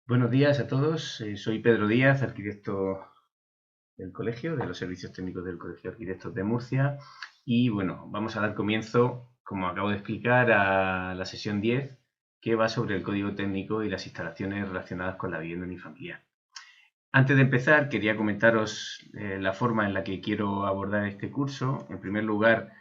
Buenos días a todos, soy Pedro Díaz, arquitecto del colegio, de los servicios técnicos del Colegio de Arquitectos de Murcia. Y bueno, vamos a dar comienzo, como acabo de explicar, a la sesión 10, que va sobre el código técnico y las instalaciones relacionadas con la vivienda unifamiliar. Antes de empezar, quería comentaros la forma en la que quiero abordar este curso. En primer lugar,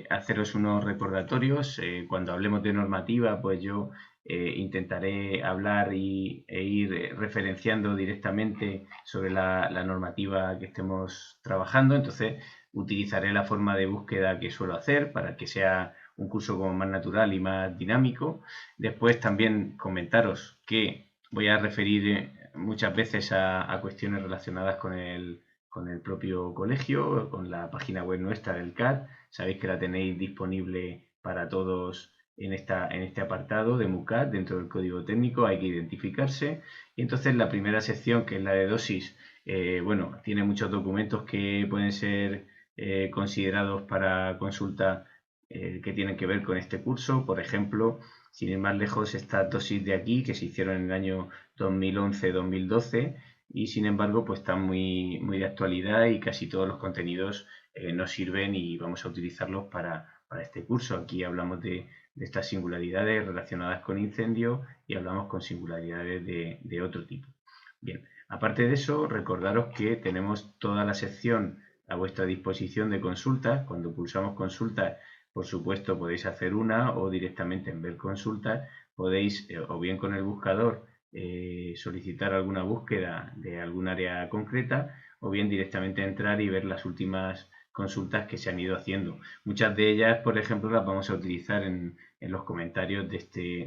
haceros unos recordatorios. Cuando hablemos de normativa, pues yo intentaré hablar e ir referenciando directamente sobre la normativa que estemos trabajando. Entonces, utilizaré la forma de búsqueda que suelo hacer para que sea un curso como más natural y más dinámico. Después, también comentaros que voy a referir muchas veces a cuestiones relacionadas con el propio colegio, con la página web nuestra del CAD. Sabéis que la tenéis disponible para todos en este apartado de MUCAD, dentro del código técnico, hay que identificarse. Y entonces la primera sección, que es la de dosis, bueno, tiene muchos documentos que pueden ser considerados para consulta que tienen que ver con este curso. Por ejemplo, sin ir más lejos, estas dosis de aquí, que se hicieron en el año 2011-2012, y sin embargo pues están muy de actualidad y casi todos los contenidos nos sirven y vamos a utilizarlos para este curso. Aquí hablamos de estas singularidades relacionadas con incendio y hablamos con singularidades de otro tipo. Bien, aparte de eso, recordaros que tenemos toda la sección a vuestra disposición de consultas. Cuando pulsamos consultas, por supuesto, podéis hacer una, o directamente en ver consultas podéis, o bien con el buscador, solicitar alguna búsqueda de algún área concreta, o bien directamente entrar y ver las últimas consultas que se han ido haciendo. Muchas de ellas, por ejemplo, las vamos a utilizar en los comentarios de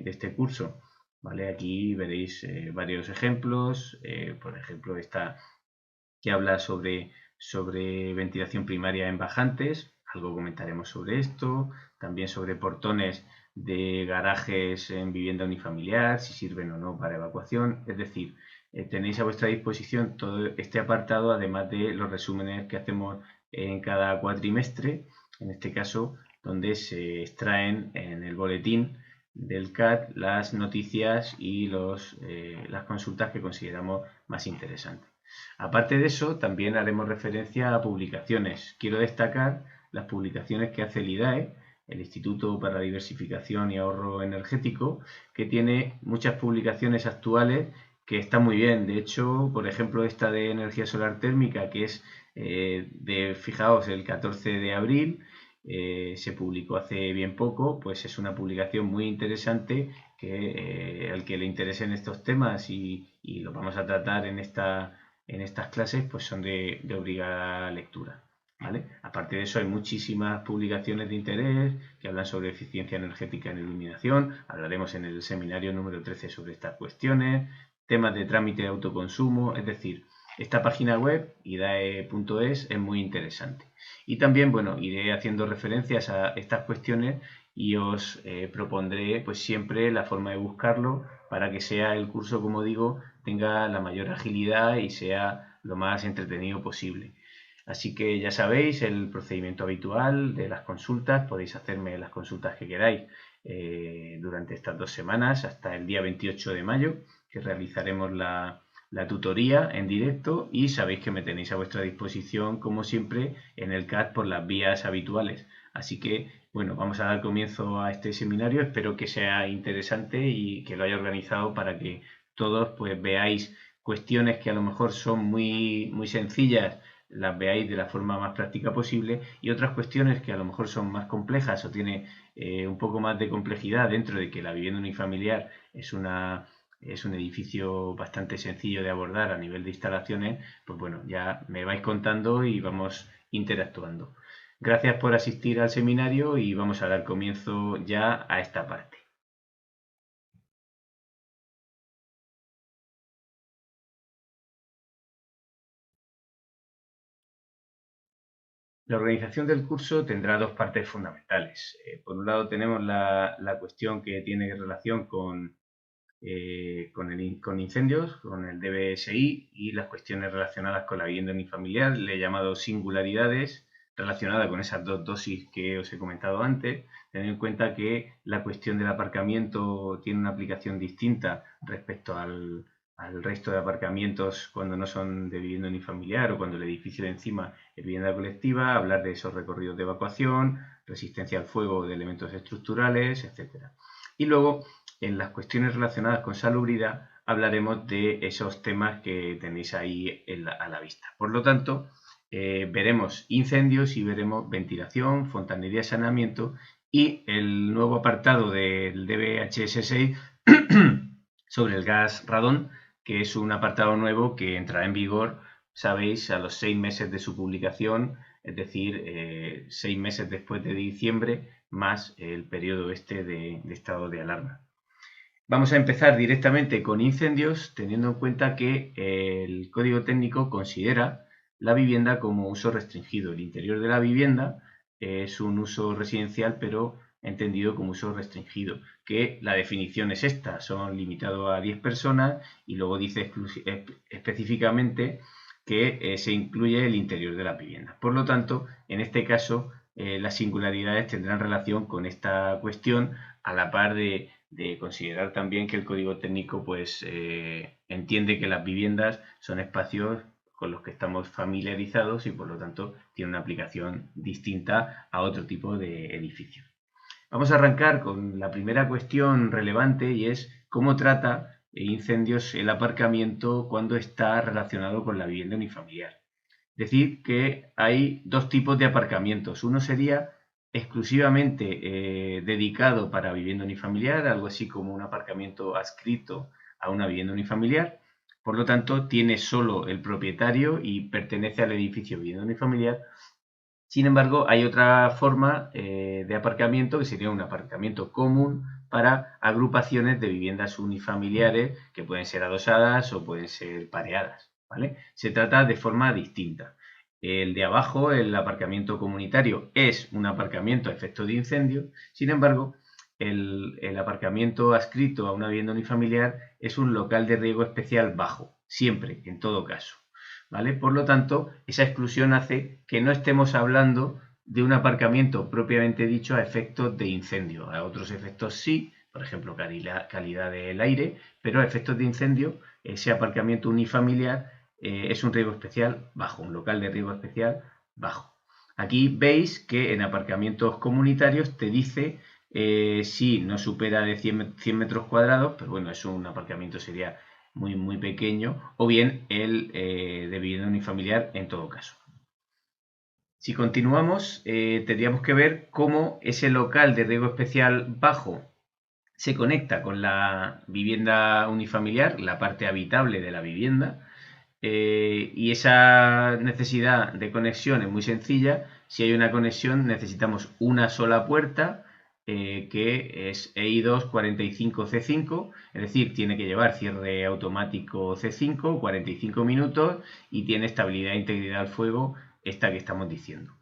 este curso. ¿Vale? Aquí veréis varios ejemplos, por ejemplo esta que habla sobre ventilación primaria en bajantes, algo comentaremos sobre esto, también sobre portones de garajes en vivienda unifamiliar, si sirven o no para evacuación. Es decir, tenéis a vuestra disposición todo este apartado, además de los resúmenes que hacemos en cada cuatrimestre, en este caso, donde se extraen en el boletín del CAD las noticias y las consultas que consideramos más interesantes. Aparte de eso, también haremos referencia a publicaciones. Quiero destacar las publicaciones que hace el IDAE, el Instituto para la Diversificación y Ahorro Energético, que tiene muchas publicaciones actuales que están muy bien. De hecho, por ejemplo, esta de energía solar térmica, que es fijaos, el 14 de abril, se publicó hace bien poco, pues es una publicación muy interesante que al que le interesen estos temas y lo vamos a tratar en estas clases, pues son de obligada lectura. ¿Vale? Aparte de eso, hay muchísimas publicaciones de interés que hablan sobre eficiencia energética en iluminación. Hablaremos en el seminario número 13 sobre estas cuestiones, temas de trámite de autoconsumo. Es decir, esta página web, idae.es, es muy interesante. Y también, bueno, iré haciendo referencias a estas cuestiones y os propondré pues siempre la forma de buscarlo para que sea el curso, como digo, tenga la mayor agilidad y sea lo más entretenido posible. Así que ya sabéis el procedimiento habitual de las consultas. Podéis hacerme las consultas que queráis durante estas 2 semanas hasta el día 28 de mayo, que realizaremos la tutoría en directo, y sabéis que me tenéis a vuestra disposición, como siempre, en el CAT por las vías habituales. Así que, bueno, vamos a dar comienzo a este seminario. Espero que sea interesante y que lo haya organizado para que todos pues veáis cuestiones que a lo mejor son muy sencillas, las veáis de la forma más práctica posible, y otras cuestiones que a lo mejor son más complejas o tiene un poco más de complejidad, dentro de que la vivienda unifamiliar es un edificio bastante sencillo de abordar a nivel de instalaciones. Pues bueno, ya me vais contando y vamos interactuando. Gracias por asistir al seminario y vamos a dar comienzo ya a esta parte. La organización del curso tendrá dos partes fundamentales. Por un lado tenemos la cuestión que tiene relación con incendios, con el DBSI, y las cuestiones relacionadas con la vivienda unifamiliar, le he llamado singularidades, relacionada con esas dos dosis que os he comentado antes, teniendo en cuenta que la cuestión del aparcamiento tiene una aplicación distinta respecto al resto de aparcamientos cuando no son de vivienda unifamiliar o cuando el edificio de encima es vivienda colectiva, hablar de esos recorridos de evacuación, resistencia al fuego de elementos estructurales, etc. Y luego, en las cuestiones relacionadas con salubridad, hablaremos de esos temas que tenéis ahí a la vista. Por lo tanto, veremos incendios y veremos ventilación, fontanería, saneamiento y el nuevo apartado del DBHS6 sobre el gas radón, que es un apartado nuevo que entrará en vigor, sabéis, a los 6 meses de su publicación, es decir, 6 meses después de diciembre, más el periodo de estado de alarma. Vamos a empezar directamente con incendios, teniendo en cuenta que el Código Técnico considera la vivienda como uso restringido. El interior de la vivienda es un uso residencial, pero entendido como uso restringido, que la definición es esta, son limitados a 10 personas y luego dice específicamente que se incluye el interior de la vivienda. Por lo tanto, en este caso, las singularidades tendrán relación con esta cuestión, a la par de considerar también que el Código Técnico pues entiende que las viviendas son espacios con los que estamos familiarizados y por lo tanto tiene una aplicación distinta a otro tipo de edificios. Vamos a arrancar con la primera cuestión relevante y es cómo trata incendios el aparcamiento cuando está relacionado con la vivienda unifamiliar. Decir que hay dos tipos de aparcamientos. Uno sería exclusivamente dedicado para vivienda unifamiliar, algo así como un aparcamiento adscrito a una vivienda unifamiliar. Por lo tanto, tiene solo el propietario y pertenece al edificio vivienda unifamiliar. Sin embargo, hay otra forma de aparcamiento que sería un aparcamiento común para agrupaciones de viviendas unifamiliares que pueden ser adosadas o pueden ser pareadas, ¿vale? Se trata de forma distinta. El de abajo, el aparcamiento comunitario, es un aparcamiento a efectos de incendio. Sin embargo, el aparcamiento adscrito a una vivienda unifamiliar es un local de riesgo especial bajo, siempre, en todo caso. ¿Vale? Por lo tanto, esa exclusión hace que no estemos hablando de un aparcamiento propiamente dicho a efectos de incendio. A otros efectos sí, por ejemplo, calidad del aire, pero a efectos de incendio, ese aparcamiento unifamiliar es un riesgo especial bajo, un local de riesgo especial bajo. Aquí veis que en aparcamientos comunitarios te dice si no supera de 100 metros cuadrados, pero bueno, es un aparcamiento, sería muy pequeño, o bien el de vivienda unifamiliar en todo caso. Si continuamos, tendríamos que ver cómo ese local de riesgo especial bajo se conecta con la vivienda unifamiliar, la parte habitable de la vivienda, y esa necesidad de conexión es muy sencilla. Si hay una conexión, necesitamos una sola puerta, que es EI2 45C5, es decir, tiene que llevar cierre automático C5, 45 minutos, y tiene estabilidad e integridad al fuego, esta que estamos diciendo.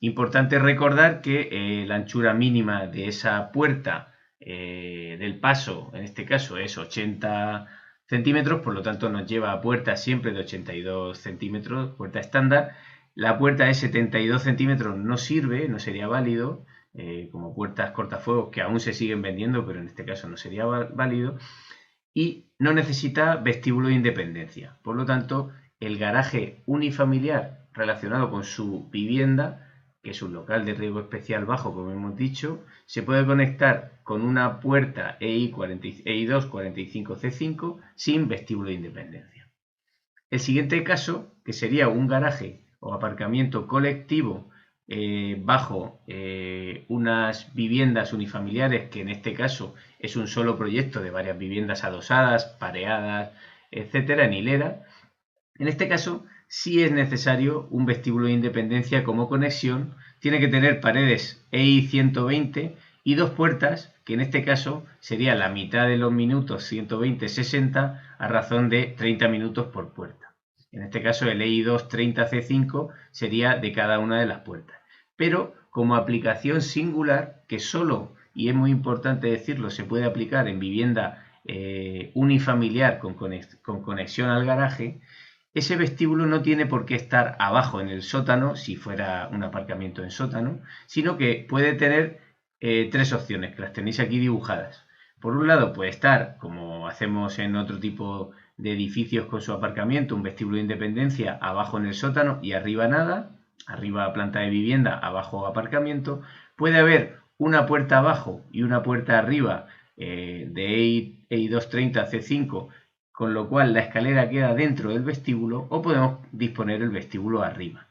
Importante recordar que la anchura mínima de esa puerta del paso, en este caso, es 80 centímetros, por lo tanto nos lleva a puertas siempre de 82 centímetros, puerta estándar. La puerta de 72 centímetros no sirve, no sería válido, como puertas cortafuegos que aún se siguen vendiendo, pero en este caso no sería válido. Y no necesita vestíbulo de independencia. Por lo tanto, el garaje unifamiliar relacionado con su vivienda, que es un local de riesgo especial bajo, como hemos dicho, se puede conectar con una puerta EI2 45C5 sin vestíbulo de independencia. El siguiente caso, que sería un garaje o aparcamiento colectivo bajo unas viviendas unifamiliares, que en este caso es un solo proyecto de varias viviendas adosadas, pareadas, etcétera, en hilera. En este caso, sí es necesario un vestíbulo de independencia como conexión. Tiene que tener paredes EI 120 y dos puertas, que en este caso sería la mitad de los minutos 120-60 a razón de 30 minutos por puerta. En este caso el EI2 30C5 sería de cada una de las puertas. Pero como aplicación singular, que solo, y es muy importante decirlo, se puede aplicar en vivienda unifamiliar con conexión al garaje, ese vestíbulo no tiene por qué estar abajo en el sótano, si fuera un aparcamiento en sótano, sino que puede tener tres opciones, que las tenéis aquí dibujadas. Por un lado puede estar, como hacemos en otro tipo de edificios con su aparcamiento, un vestíbulo de independencia abajo en el sótano y arriba nada, arriba planta de vivienda, abajo aparcamiento. Puede haber una puerta abajo y una puerta arriba de EI230 C5, con lo cual la escalera queda dentro del vestíbulo, o podemos disponer el vestíbulo arriba.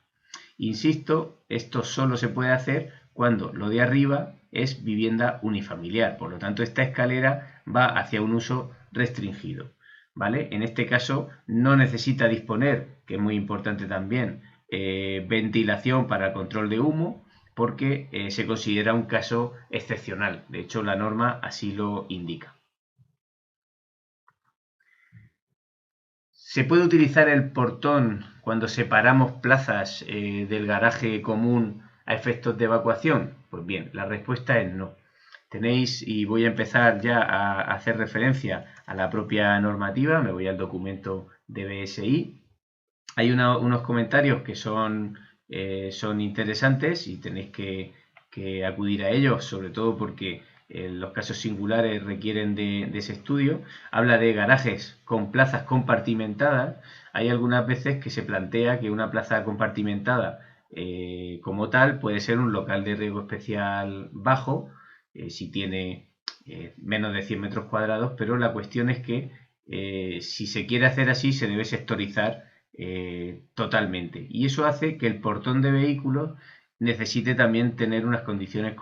Insisto, esto solo se puede hacer cuando lo de arriba es vivienda unifamiliar, por lo tanto esta escalera va hacia un uso restringido, ¿vale? En este caso no necesita disponer, que es muy importante también, ventilación para control de humo, porque se considera un caso excepcional. De hecho, la norma así lo indica. ¿Se puede utilizar el portón cuando separamos plazas del garaje común a efectos de evacuación? Pues bien, la respuesta es no. Tenéis, y voy a empezar ya a hacer referencia a la propia normativa, me voy al documento de BSI. Hay unos comentarios que son interesantes y tenéis que acudir a ellos, sobre todo porque los casos singulares requieren de ese estudio. Habla de garajes con plazas compartimentadas. Hay algunas veces que se plantea que una plaza compartimentada como tal puede ser un local de riesgo especial bajo, si tiene menos de 100 metros cuadrados, pero la cuestión es que si se quiere hacer así se debe sectorizar totalmente. Y eso hace que el portón de vehículos necesite también tener unas condiciones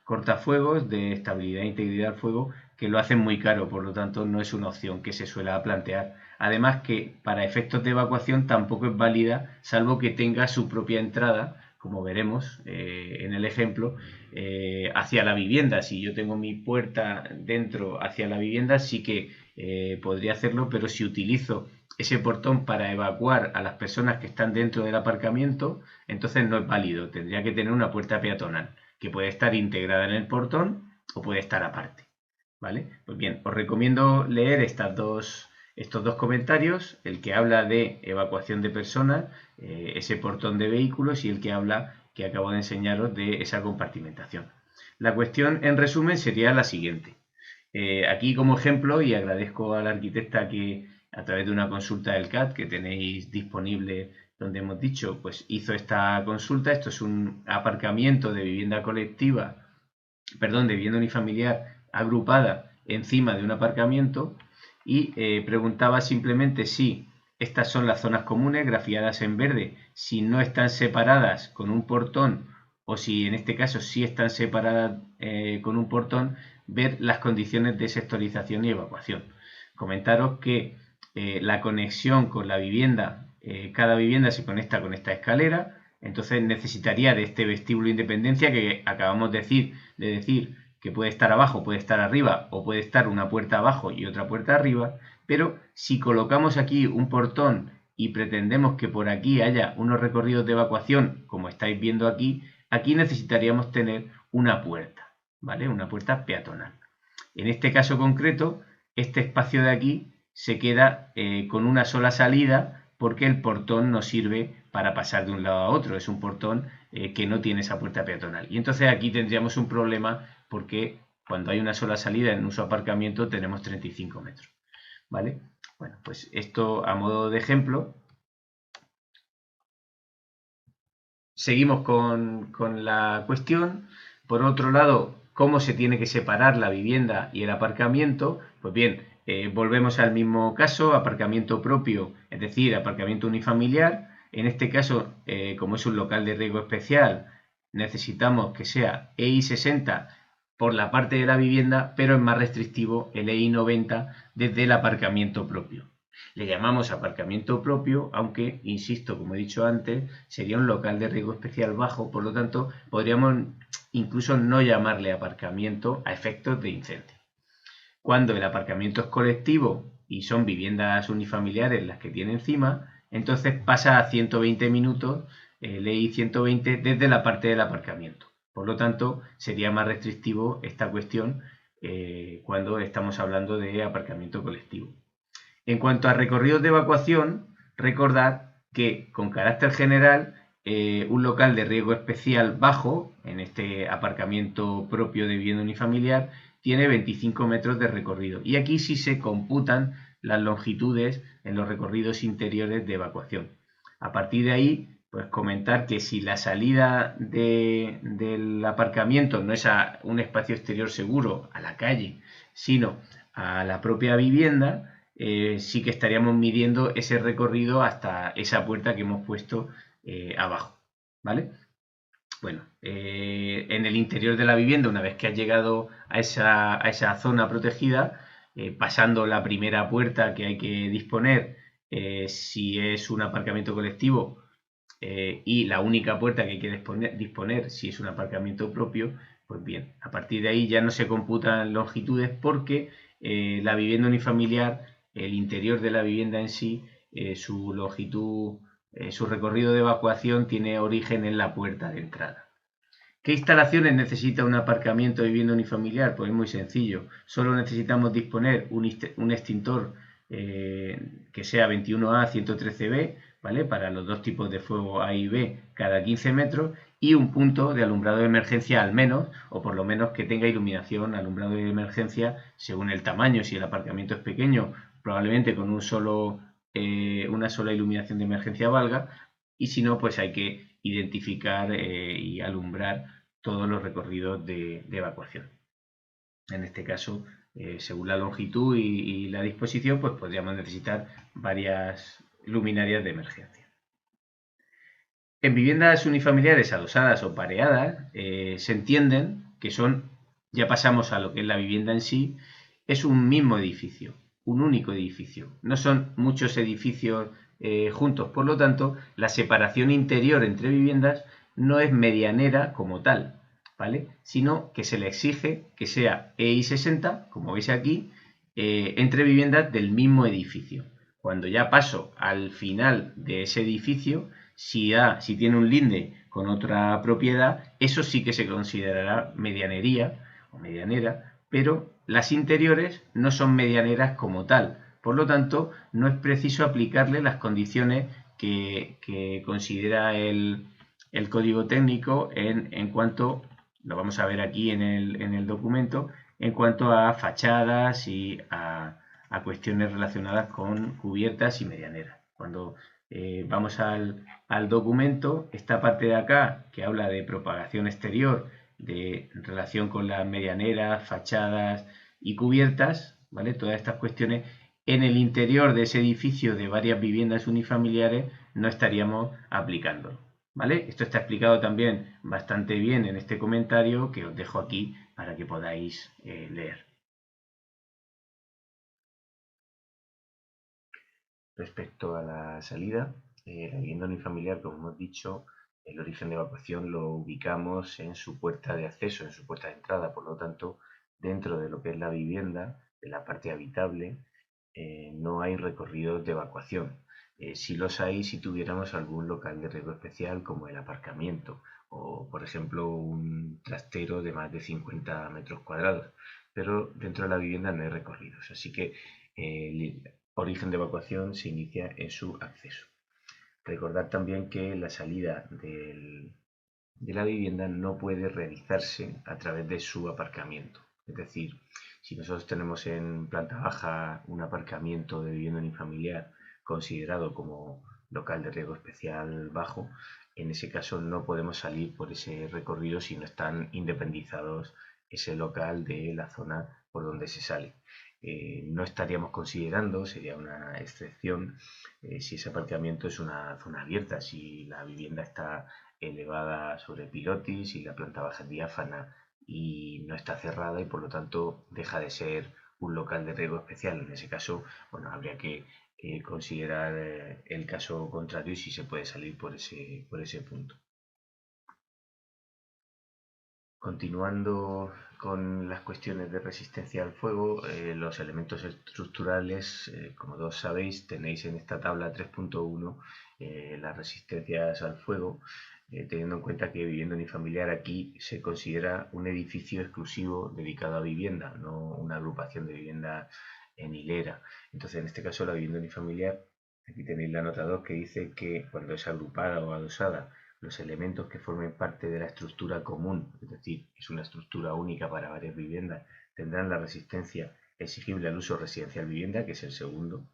cortafuegos de estabilidad e integridad al fuego que lo hacen muy caro, por lo tanto no es una opción que se suele plantear. Además que para efectos de evacuación tampoco es válida, salvo que tenga su propia entrada, como veremos en el ejemplo, hacia la vivienda. Si yo tengo mi puerta dentro hacia la vivienda, sí que podría hacerlo, pero si utilizo ese portón para evacuar a las personas que están dentro del aparcamiento, entonces no es válido. Tendría que tener una puerta peatonal, que puede estar integrada en el portón o puede estar aparte. ¿Vale? Pues bien, os recomiendo leer estos dos comentarios, el que habla de evacuación de personas, ese portón de vehículos, y el que habla, que acabo de enseñaros, de esa compartimentación. La cuestión, en resumen, sería la siguiente. Aquí como ejemplo, y agradezco a la arquitecta que a través de una consulta del CAT que tenéis disponible, donde hemos dicho, pues hizo esta consulta. Esto es un aparcamiento de vivienda colectiva, perdón, de vivienda unifamiliar agrupada encima de un aparcamiento, y preguntaba simplemente si estas son las zonas comunes grafiadas en verde, si no están separadas con un portón, o si en este caso sí están separadas con un portón, ver las condiciones de sectorización y evacuación. Comentaros que la conexión con la vivienda, cada vivienda se conecta con esta escalera, entonces necesitaría de este vestíbulo de independencia que acabamos de decir que puede estar abajo, puede estar arriba, o puede estar una puerta abajo y otra puerta arriba, pero si colocamos aquí un portón y pretendemos que por aquí haya unos recorridos de evacuación, como estáis viendo aquí, aquí necesitaríamos tener una puerta, ¿vale? Una puerta peatonal. En este caso concreto, este espacio de aquí se queda con una sola salida, porque el portón no sirve para pasar de un lado a otro, es un portón que no tiene esa puerta peatonal. Y entonces aquí tendríamos un problema, porque cuando hay una sola salida en uso aparcamiento tenemos 35 metros. ¿Vale? Bueno, pues esto a modo de ejemplo. Seguimos con la cuestión. Por otro lado, ¿cómo se tiene que separar la vivienda y el aparcamiento? Pues bien, volvemos al mismo caso, aparcamiento propio, es decir, aparcamiento unifamiliar. En este caso, como es un local de riesgo especial, necesitamos que sea EI60 por la parte de la vivienda, pero es más restrictivo el EI90 desde el aparcamiento propio. Le llamamos aparcamiento propio, aunque, insisto, como he dicho antes, sería un local de riesgo especial bajo, por lo tanto, podríamos incluso no llamarle aparcamiento a efectos de incendio. Cuando el aparcamiento es colectivo y son viviendas unifamiliares las que tiene encima, entonces pasa a 120 minutos, ley 120, desde la parte del aparcamiento. Por lo tanto, sería más restrictivo esta cuestión cuando estamos hablando de aparcamiento colectivo. En cuanto a recorridos de evacuación, Recordad que con carácter general un local de riesgo especial bajo, en este aparcamiento propio de vivienda unifamiliar, tiene 25 metros de recorrido. Y aquí sí se computan las longitudes en los recorridos interiores de evacuación. A partir de ahí, pues comentar que si la salida del aparcamiento no es a un espacio exterior seguro, a la calle, sino a la propia vivienda, sí que estaríamos midiendo ese recorrido hasta esa puerta que hemos puesto abajo, ¿vale? Bueno, en el interior de la vivienda, una vez que has llegado a esa zona protegida, pasando la primera puerta que hay que disponer, si es un aparcamiento colectivo, y la única puerta que hay que disponer si es un aparcamiento propio, pues bien, a partir de ahí ya no se computan longitudes porque la vivienda unifamiliar, el interior de la vivienda en sí, su longitud, su recorrido de evacuación tiene origen en la puerta de entrada. ¿Qué instalaciones necesita un aparcamiento de vivienda unifamiliar? Pues es muy sencillo. Solo necesitamos disponer un extintor que sea 21A 113B, ¿vale? Para los dos tipos de fuego A y B cada 15 metros y un punto de alumbrado de emergencia al menos, o por lo menos que tenga iluminación, alumbrado de emergencia según el tamaño. Si el aparcamiento es pequeño, probablemente con una sola iluminación de emergencia valga, y si no, pues hay que identificar y alumbrar todos los recorridos de evacuación. En este caso, según la longitud y la disposición, pues podríamos necesitar varias luminarias de emergencia. En viviendas unifamiliares adosadas o pareadas, se entienden que son, ya pasamos a lo que es la vivienda en sí, es un mismo edificio, un único edificio. No son muchos edificios juntos, por lo tanto, la separación interior entre viviendas no es medianera como tal, ¿vale? Sino que se le exige que sea EI60, como veis aquí, entre viviendas del mismo edificio. Cuando ya paso al final de ese edificio, si tiene un linde con otra propiedad, eso sí que se considerará medianería o medianera, pero las interiores no son medianeras como tal. Por lo tanto, no es preciso aplicarle las condiciones que considera el código técnico en cuanto, lo vamos a ver aquí en el documento, en cuanto a fachadas y a cuestiones relacionadas con cubiertas y medianeras. Cuando vamos al documento, esta parte de acá que habla de propagación exterior, de relación con las medianeras, fachadas y cubiertas, ¿vale? Todas estas cuestiones, en el interior de ese edificio de varias viviendas unifamiliares no estaríamos aplicándolo, ¿vale? Esto está explicado también bastante bien en este comentario que os dejo aquí para que podáis leer. Respecto a la salida, la vivienda unifamiliar, como hemos dicho, el origen de evacuación lo ubicamos en su puerta de acceso, en su puerta de entrada. Por lo tanto, dentro de lo que es la vivienda, de la parte habitable, no hay recorridos de evacuación. Sí los hay si tuviéramos algún local de riesgo especial como el aparcamiento o, por ejemplo, un trastero de más de 50 metros cuadrados. Pero dentro de la vivienda no hay recorridos. Así que origen de evacuación se inicia en su acceso. Recordad también que la salida de la vivienda no puede realizarse a través de su aparcamiento. Es decir, si nosotros tenemos en planta baja un aparcamiento de vivienda unifamiliar considerado como local de riesgo especial bajo, en ese caso no podemos salir por ese recorrido si no están independizados ese local de la zona por donde se sale. No estaríamos considerando, sería una excepción, si ese aparcamiento es una zona abierta, si la vivienda está elevada sobre pilotis y la planta baja es diáfana y no está cerrada y por lo tanto deja de ser un local de riesgo especial. En ese caso, bueno, habría que considerar el caso contrario y si se puede salir por ese punto. Continuando con las cuestiones de resistencia al fuego, los elementos estructurales, como todos sabéis, tenéis en esta tabla 3.1 las resistencias al fuego, teniendo en cuenta que vivienda unifamiliar aquí se considera un edificio exclusivo dedicado a vivienda, no una agrupación de vivienda en hilera. Entonces, en este caso, la vivienda unifamiliar Aquí tenéis la nota 2 que dice que cuando es agrupada o adosada, los elementos que formen parte de la estructura común, es decir, es una estructura única para varias viviendas, tendrán la resistencia exigible al uso residencial vivienda, que es el segundo.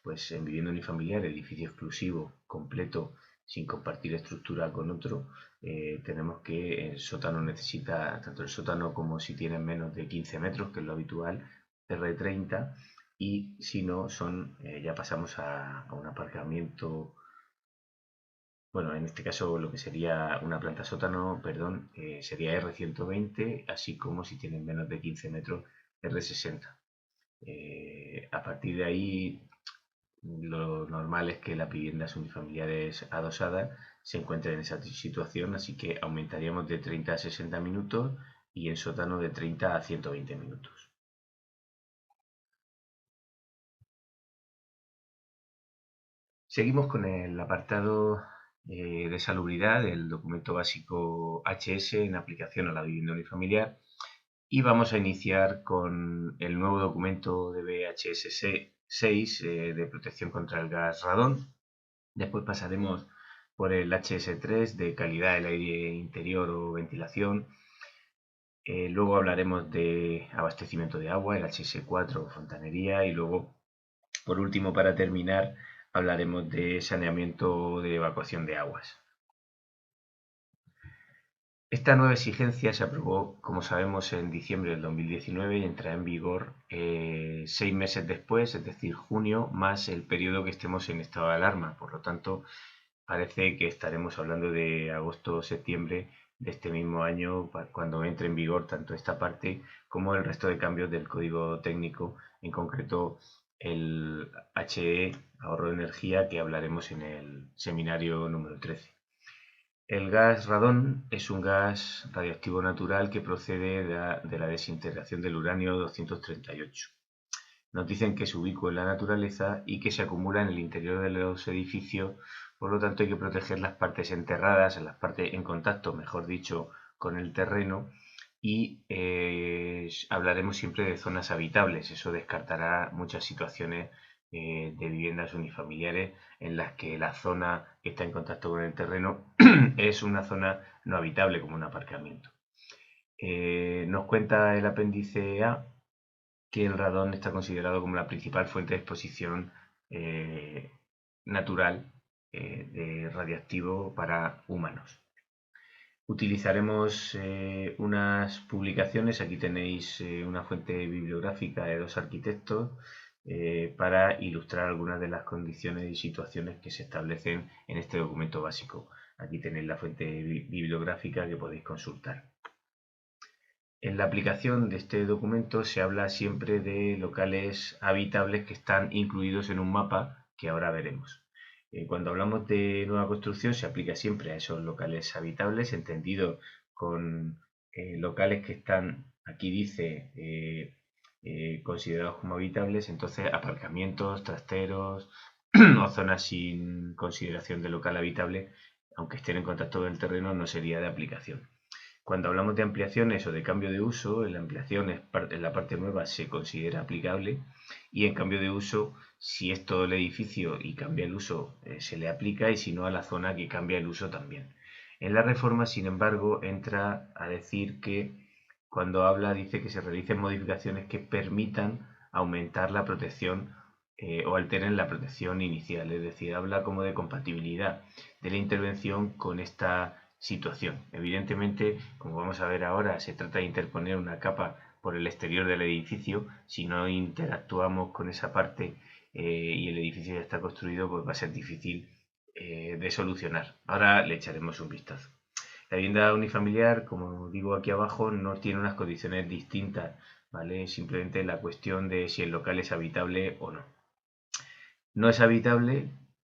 Pues en vivienda unifamiliar, edificio exclusivo, completo, sin compartir estructura con otro, tenemos que el sótano necesita, tanto el sótano como si tienen menos de 15 metros, que es lo habitual, R30, y si no son, ya pasamos a un aparcamiento, bueno, en este caso lo que sería una planta sótano, perdón, sería R120, así como si tienen menos de 15 metros, R60. A partir de ahí, lo normal es que las viviendas unifamiliares adosadas se encuentren en esa situación, así que aumentaríamos de 30 a 60 minutos y en sótano de 30 a 120 minutos. Seguimos con el apartado de salubridad del documento básico HS en aplicación a la vivienda unifamiliar y vamos a iniciar con el nuevo documento de BHS 6 de protección contra el gas radón. Después pasaremos por el HS3 de calidad del aire interior o ventilación. Luego hablaremos de abastecimiento de agua, el HS4 fontanería y luego, por último, para terminar, hablaremos de saneamiento de evacuación de aguas. Esta nueva exigencia se aprobó, como sabemos, en diciembre del 2019 y entrará en vigor 6 meses después, es decir, junio, más el periodo que estemos en estado de alarma. Por lo tanto, parece que estaremos hablando de agosto o septiembre de este mismo año cuando entre en vigor tanto esta parte como el resto de cambios del código técnico, en concreto el HE, ahorro de energía, que hablaremos en el seminario número 13. El gas radón es un gas radioactivo natural que procede de la desintegración del uranio 238. Nos dicen que es ubicua en la naturaleza y que se acumula en el interior de los edificios, por lo tanto hay que proteger las partes enterradas, las partes en contacto, mejor dicho, con el terreno, y hablaremos siempre de zonas habitables. Eso descartará muchas situaciones de viviendas unifamiliares en las que la zona que está en contacto con el terreno es una zona no habitable, como un aparcamiento. Nos cuenta el apéndice A que el radón está considerado como la principal fuente de exposición natural de radiactivo para humanos. Utilizaremos unas publicaciones, aquí tenéis una fuente bibliográfica de 2 arquitectos para ilustrar algunas de las condiciones y situaciones que se establecen en este documento básico. Aquí tenéis la fuente bibliográfica que podéis consultar. En la aplicación de este documento se habla siempre de locales habitables que están incluidos en un mapa que ahora veremos. Cuando hablamos de nueva construcción se aplica siempre a esos locales habitables, entendido con locales que están, aquí dice, considerados como habitables, entonces aparcamientos, trasteros o zonas sin consideración de local habitable, aunque estén en contacto con el terreno, no sería de aplicación. Cuando hablamos de ampliaciones o de cambio de uso, la ampliación en la parte nueva se considera aplicable y en cambio de uso, si es todo el edificio y cambia el uso, se le aplica y si no a la zona que cambia el uso también. En la reforma, sin embargo, entra a decir que cuando habla dice que se realicen modificaciones que permitan aumentar la protección o alteren la protección inicial, es decir, habla como de compatibilidad de la intervención con esta situación. Evidentemente, como vamos a ver ahora, se trata de interponer una capa por el exterior del edificio. Si no interactuamos con esa parte y el edificio ya está construido, pues va a ser difícil de solucionar. Ahora le echaremos un vistazo. La vivienda unifamiliar, como digo aquí abajo, no tiene unas condiciones distintas, ¿vale? Simplemente la cuestión de si el local es habitable o no. No es habitable,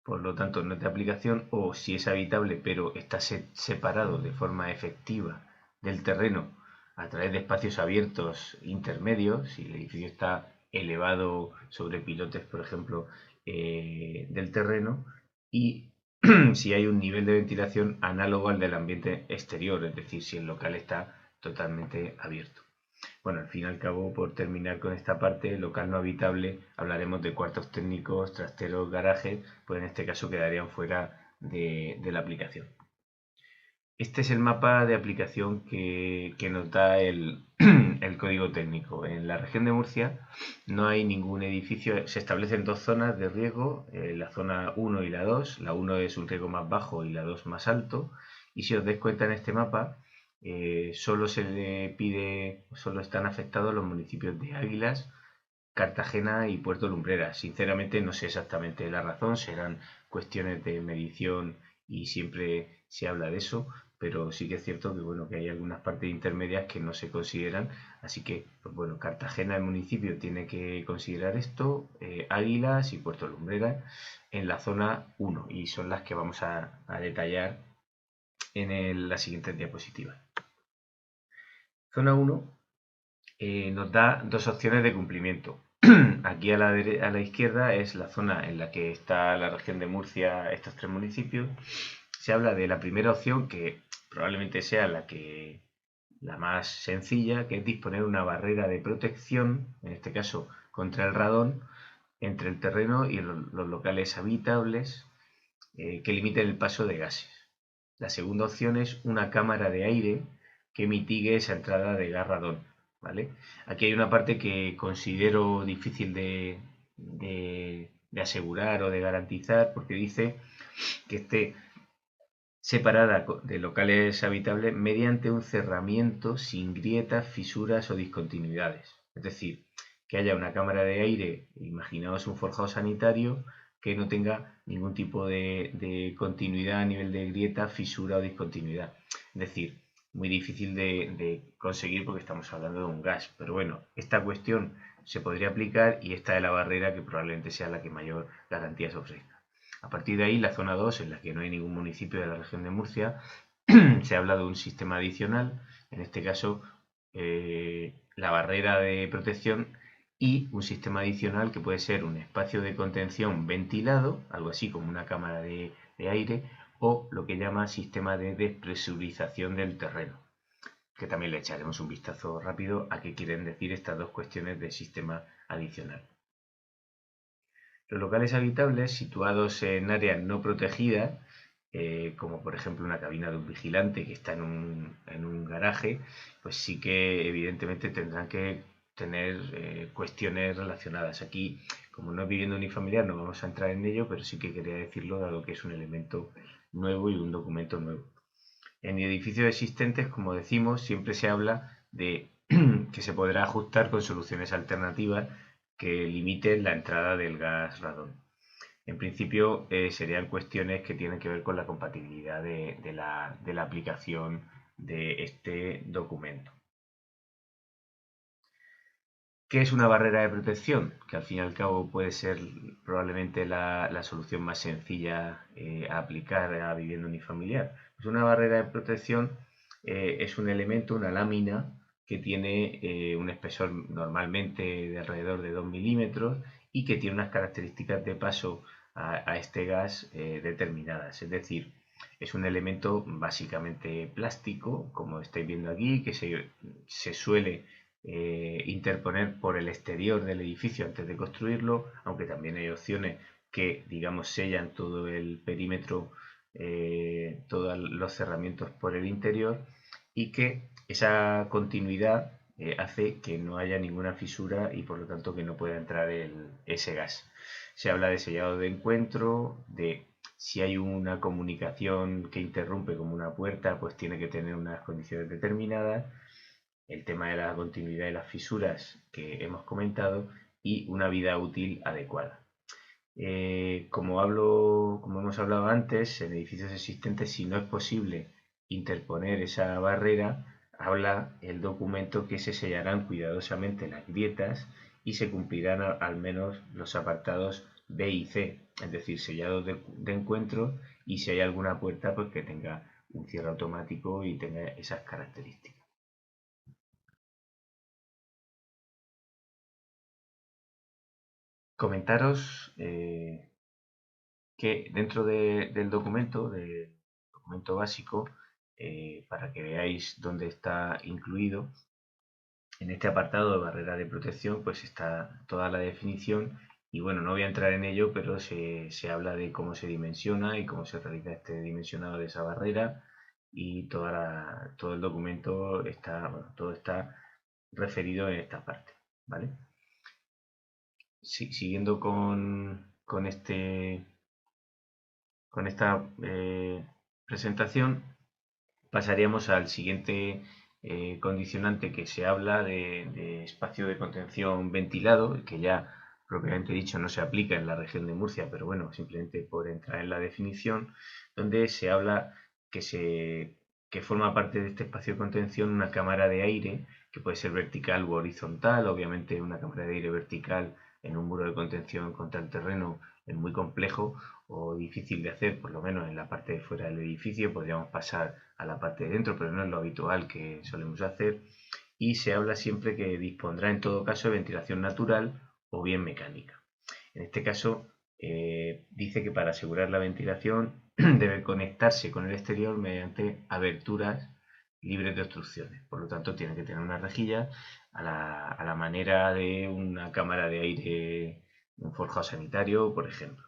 por lo tanto no es de aplicación, o si es habitable pero está separado de forma efectiva del terreno a través de espacios abiertos intermedios, si el edificio está elevado sobre pilotes, por ejemplo, del terreno, y si hay un nivel de ventilación análogo al del ambiente exterior, es decir, si el local está totalmente abierto. Bueno, al fin y al cabo, por terminar con esta parte, local no habitable, hablaremos de cuartos técnicos, trasteros, garajes, pues en este caso quedarían fuera de la aplicación. Este es el mapa de aplicación que nos da el código técnico. En la región de Murcia no hay ningún edificio, se establecen dos zonas de riesgo, la zona 1 y la 2. La 1 es un riesgo más bajo y la 2 más alto. Y si os dais cuenta en este mapa, solo se le pide, solo están afectados los municipios de Águilas, Cartagena y Puerto Lumbreras. Sinceramente no sé exactamente la razón, serán cuestiones de medición y siempre se habla de eso, pero sí que es cierto que bueno, que hay algunas partes intermedias que no se consideran, así que pues bueno, Cartagena el municipio tiene que considerar esto, Águilas y Puerto Lumbreras en la zona 1 y son las que vamos a detallar en la siguiente diapositiva. Zona 1 nos da dos opciones de cumplimiento. Aquí a la izquierda es la zona en la que está la región de Murcia, estos tres municipios. Se habla de la primera opción, que probablemente sea la más sencilla, que es disponer una barrera de protección, en este caso contra el radón, entre el terreno y los locales habitables, que limiten el paso de gases. La segunda opción es una cámara de aire que mitigue esa entrada de gas radón. ¿Vale? Aquí hay una parte que considero difícil de asegurar o de garantizar porque dice que esté separada de locales habitables mediante un cerramiento sin grietas, fisuras o discontinuidades. Es decir, que haya una cámara de aire, imaginaos un forjado sanitario, que no tenga ningún tipo de continuidad a nivel de grieta, fisura o discontinuidad. Es decir, muy difícil de conseguir porque estamos hablando de un gas. Pero bueno, esta cuestión se podría aplicar y esta es la barrera que probablemente sea la que mayor garantías ofrezca. A partir de ahí, la zona 2, en la que no hay ningún municipio de la región de Murcia, se habla de un sistema adicional, en este caso la barrera de protección y un sistema adicional que puede ser un espacio de contención ventilado, algo así como una cámara de aire, o lo que llama sistema de despresurización del terreno, que también le echaremos un vistazo rápido a qué quieren decir estas dos cuestiones de sistema adicional. Los locales habitables situados en áreas no protegidas, como por ejemplo una cabina de un vigilante que está en un garaje, pues sí que evidentemente tendrán que tener cuestiones relacionadas. Aquí, como no es vivienda unifamiliar, no vamos a entrar en ello, pero sí que quería decirlo dado que es un elemento nuevo y un documento nuevo. En edificios existentes, como decimos, siempre se habla de que se podrá ajustar con soluciones alternativas que limiten la entrada del gas radón. En principio serían cuestiones que tienen que ver con la compatibilidad de la aplicación de este documento. ¿Qué es una barrera de protección? Que al fin y al cabo puede ser probablemente la solución más sencilla a aplicar a vivienda unifamiliar. Pues una barrera de protección es un elemento, una lámina que tiene un espesor normalmente de alrededor de 2 milímetros y que tiene unas características de paso a este gas determinadas. Es decir, es un elemento básicamente plástico, como estáis viendo aquí, que se suele interponer por el exterior del edificio antes de construirlo, aunque también hay opciones que, digamos, sellan todo el perímetro, todos los cerramientos por el interior y que esa continuidad hace que no haya ninguna fisura y por lo tanto que no pueda entrar ese gas. Se habla de sellado de encuentro, de si hay una comunicación que interrumpe como una puerta, pues tiene que tener unas condiciones determinadas, el tema de la continuidad y las fisuras que hemos comentado y una vida útil adecuada. Como hemos hablado antes, en edificios existentes, si no es posible interponer esa barrera, habla el documento que se sellarán cuidadosamente las grietas y se cumplirán al menos los apartados B y C, es decir, sellados de encuentro y si hay alguna puerta pues que tenga un cierre automático y tenga esas características. Comentaros que dentro del documento básico, para que veáis dónde está incluido, En este apartado de barrera de protección pues está toda la definición y bueno, no voy a entrar en ello, pero se habla de cómo se dimensiona y cómo se realiza este dimensionado de esa barrera y todo el documento está, bueno, todo está referido en esta parte, ¿vale? Siguiendo con esta presentación, pasaríamos al siguiente condicionante que se habla de espacio de contención ventilado, que ya propiamente dicho no se aplica en la región de Murcia, pero bueno, simplemente por entrar en la definición, donde se habla que forma parte de este espacio de contención una cámara de aire que puede ser vertical u horizontal. Obviamente una cámara de aire vertical en un muro de contención contra el terreno es muy complejo o difícil de hacer, por lo menos en la parte de fuera del edificio. Podríamos pasar a la parte de dentro, pero no es lo habitual que solemos hacer. Y se habla siempre que dispondrá en todo caso de ventilación natural o bien mecánica. En este caso, dice que para asegurar la ventilación debe conectarse con el exterior mediante aberturas libres de obstrucciones. Por lo tanto, tiene que tener una rejilla a la manera de una cámara de aire, un forjado sanitario, por ejemplo.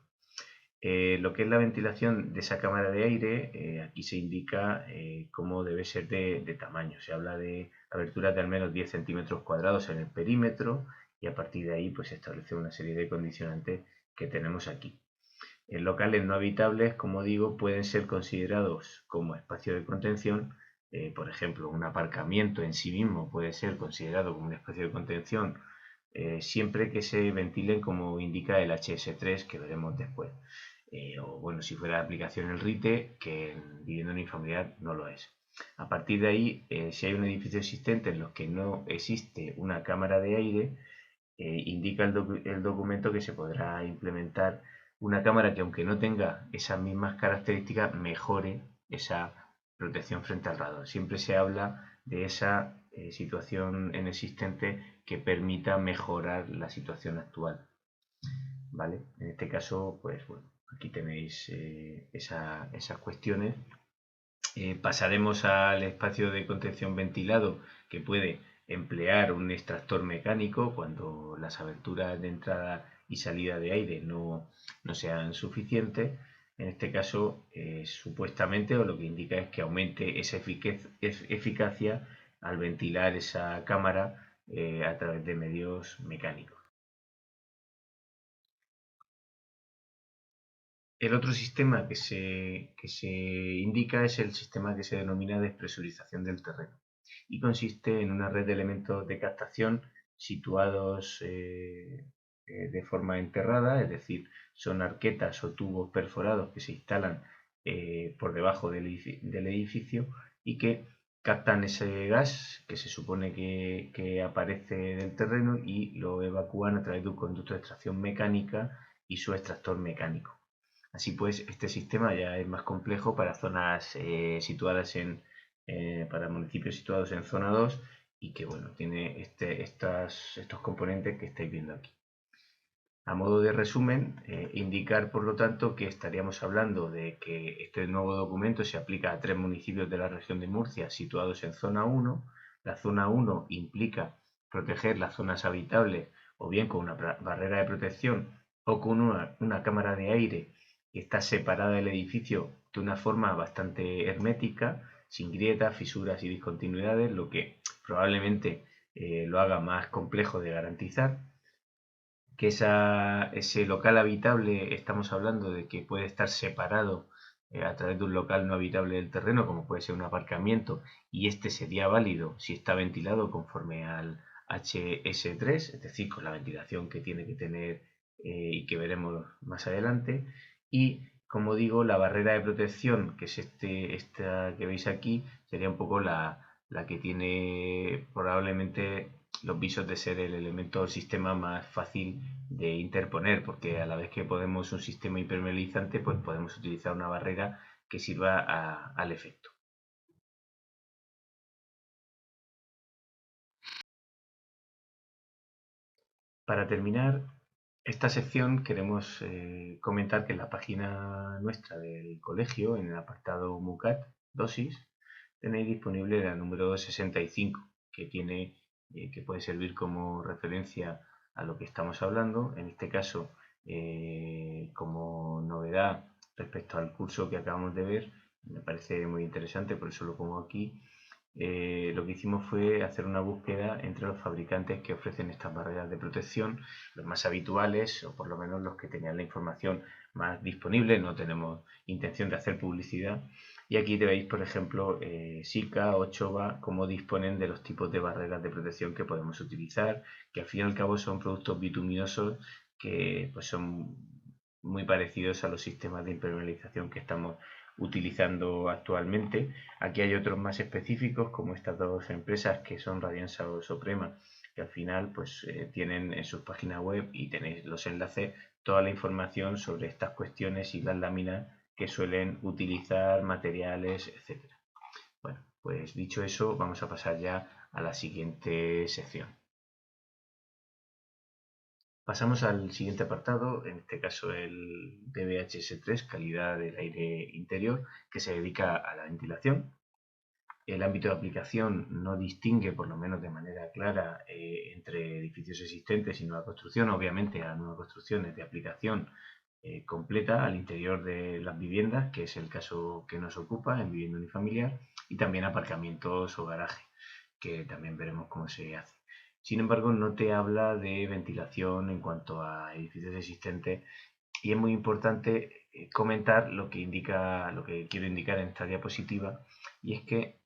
Lo que es la ventilación de esa cámara de aire, aquí se indica cómo debe ser de tamaño. Se habla de aberturas de al menos 10 centímetros cuadrados en el perímetro y a partir de ahí pues se establece una serie de condicionantes que tenemos aquí. En locales no habitables, como digo, pueden ser considerados como espacio de contención. Por ejemplo, un aparcamiento en sí mismo puede ser considerado como un espacio de contención siempre que se ventilen como indica el HS3 que veremos después. O bueno, si fuera aplicación el RITE, que en vivienda unifamiliar no lo es. A partir de ahí, si hay un edificio existente en los que no existe una cámara de aire, indica el documento que se podrá implementar una cámara que, aunque no tenga esas mismas características, mejore esa protección frente al radon. Siempre se habla de esa situación en existente que permita mejorar la situación actual, ¿vale? En este caso, pues bueno, aquí tenéis esas cuestiones. Pasaremos al espacio de contención ventilado, que puede emplear un extractor mecánico cuando las aberturas de entrada y salida de aire no sean suficientes. En este caso, supuestamente, o lo que indica es que aumente esa eficacia al ventilar esa cámara a través de medios mecánicos. El otro sistema que se indica es el sistema que se denomina despresurización del terreno y consiste en una red de elementos de captación situados de forma enterrada, es decir, son arquetas o tubos perforados que se instalan por debajo del edificio y que captan ese gas que se supone que aparece del terreno y lo evacúan a través de un conducto de extracción mecánica y su extractor mecánico. Así pues, este sistema ya es más complejo para zonas para municipios situados en zona 2 y que bueno, tiene estos componentes que estáis viendo aquí. A modo de resumen, indicar por lo tanto que estaríamos hablando de que este nuevo documento se aplica a 3 municipios de la región de Murcia situados en zona 1. La zona 1 implica proteger las zonas habitables o bien con una barrera de protección o con una cámara de aire que está separada del edificio de una forma bastante hermética, sin grietas, fisuras y discontinuidades, lo que probablemente lo haga más complejo de garantizar. Que ese local habitable, estamos hablando de que puede estar separado a través de un local no habitable del terreno, como puede ser un aparcamiento, y este sería válido si está ventilado conforme al HS3, es decir, con la ventilación que tiene que tener y que veremos más adelante. Y como digo, la barrera de protección, que es esta que veis aquí, sería un poco la que tiene probablemente los visos de ser el elemento o sistema más fácil de interponer, porque a la vez que podemos un sistema impermeabilizante, pues podemos utilizar una barrera que sirva al efecto. Para terminar esta sección queremos comentar que en la página nuestra del colegio, en el apartado MUCAT dosis, tenéis disponible la número 65, que tiene que puede servir como referencia a lo que estamos hablando. En este caso, como novedad respecto al curso que acabamos de ver, me parece muy interesante, por eso lo pongo aquí. Lo que hicimos fue hacer una búsqueda entre los fabricantes que ofrecen estas barreras de protección, los más habituales, o por lo menos los que tenían la información más disponible. No tenemos intención de hacer publicidad. Y aquí veis, por ejemplo, Sika o Chova, cómo disponen de los tipos de barreras de protección que podemos utilizar, que al fin y al cabo son productos bituminosos que pues, son muy parecidos a los sistemas de impermeabilización que estamos utilizando actualmente. Aquí hay otros más específicos, como estas dos empresas que son Radianza o Soprema, que al final pues tienen en sus páginas web, y tenéis los enlaces, toda la información sobre estas cuestiones y las láminas que suelen utilizar, materiales, etcétera. Bueno, pues dicho eso, vamos a pasar ya a la siguiente sección. Pasamos al siguiente apartado, en este caso el DBHS3, calidad del aire interior, que se dedica a la ventilación. El ámbito de aplicación no distingue, por lo menos de manera clara, entre edificios existentes y nueva construcción. Obviamente, a nuevas construcciones de aplicación completa al interior de las viviendas, que es el caso que nos ocupa en vivienda unifamiliar, y también aparcamientos o garaje, que también veremos cómo se hace. Sin embargo, no te habla de ventilación en cuanto a edificios existentes, y es muy importante comentar lo que quiero indicar en esta diapositiva, y es que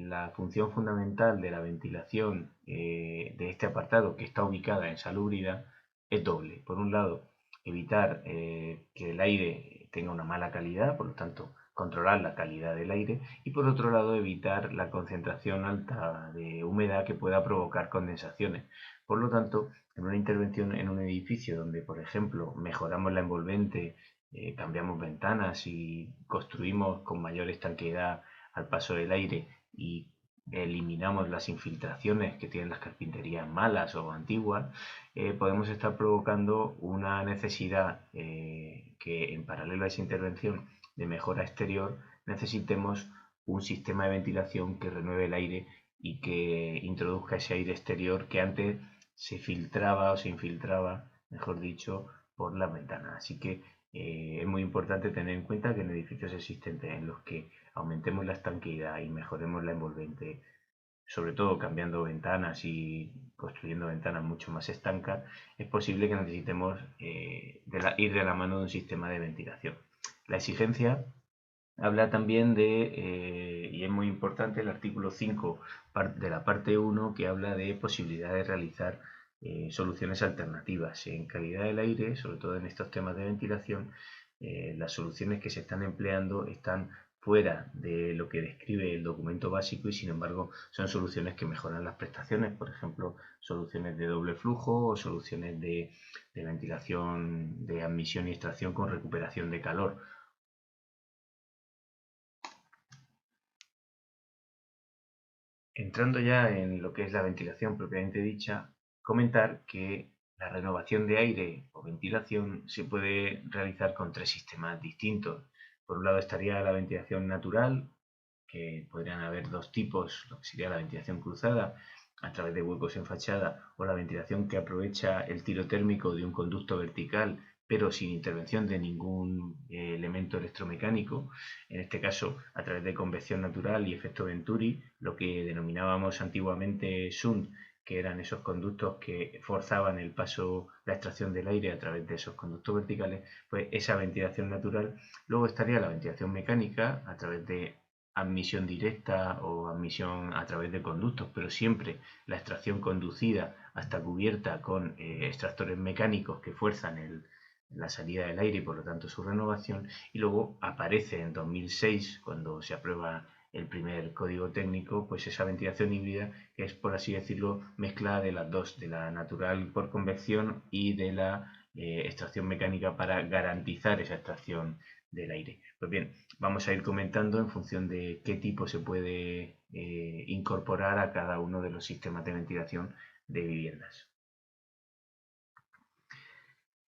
la función fundamental de la ventilación de este apartado, que está ubicada en salubridad, es doble. Por un lado, evitar que el aire tenga una mala calidad, por lo tanto, controlar la calidad del aire, y por otro lado, evitar la concentración alta de humedad que pueda provocar condensaciones. Por lo tanto, en una intervención en un edificio donde, por ejemplo, mejoramos la envolvente, cambiamos ventanas y construimos con mayor estanqueidad al paso del aire, y eliminamos las infiltraciones que tienen las carpinterías malas o antiguas, podemos estar provocando una necesidad que, en paralelo a esa intervención de mejora exterior, necesitemos un sistema de ventilación que renueve el aire y que introduzca ese aire exterior que antes se filtraba o se infiltraba, mejor dicho, por las ventanas. Así que es muy importante tener en cuenta que en edificios existentes en los que aumentemos la estanqueidad y mejoremos la envolvente, sobre todo cambiando ventanas y construyendo ventanas mucho más estancas, es posible que necesitemos ir de la mano de un sistema de ventilación. La exigencia habla también y es muy importante, el artículo 5 de la parte 1, que habla de posibilidad de realizar soluciones alternativas en calidad del aire, sobre todo en estos temas de ventilación. Las soluciones que se están empleando están fuera de lo que describe el documento básico, y sin embargo son soluciones que mejoran las prestaciones, por ejemplo, soluciones de doble flujo o soluciones de ventilación de admisión y extracción con recuperación de calor. Entrando ya en lo que es la ventilación propiamente dicha, comentar que la renovación de aire o ventilación se puede realizar con tres sistemas distintos. Por un lado estaría la ventilación natural, que podrían haber dos tipos, lo que sería la ventilación cruzada a través de huecos en fachada, o la ventilación que aprovecha el tiro térmico de un conducto vertical pero sin intervención de ningún elemento electromecánico, en este caso a través de convección natural y efecto Venturi, lo que denominábamos antiguamente SUNT, que eran esos conductos que forzaban el paso, la extracción del aire a través de esos conductos verticales. Pues esa ventilación natural. Luego estaría la ventilación mecánica a través de admisión directa o admisión a través de conductos, pero siempre la extracción conducida hasta cubierta con extractores mecánicos que fuerzan la salida del aire y por lo tanto su renovación. Y luego aparece en 2006, cuando se aprueba el primer código técnico, pues esa ventilación híbrida, que es, por así decirlo, mezcla de las dos, de la natural por convección y de la extracción mecánica, para garantizar esa extracción del aire. Pues bien, vamos a ir comentando en función de qué tipo se puede incorporar a cada uno de los sistemas de ventilación de viviendas.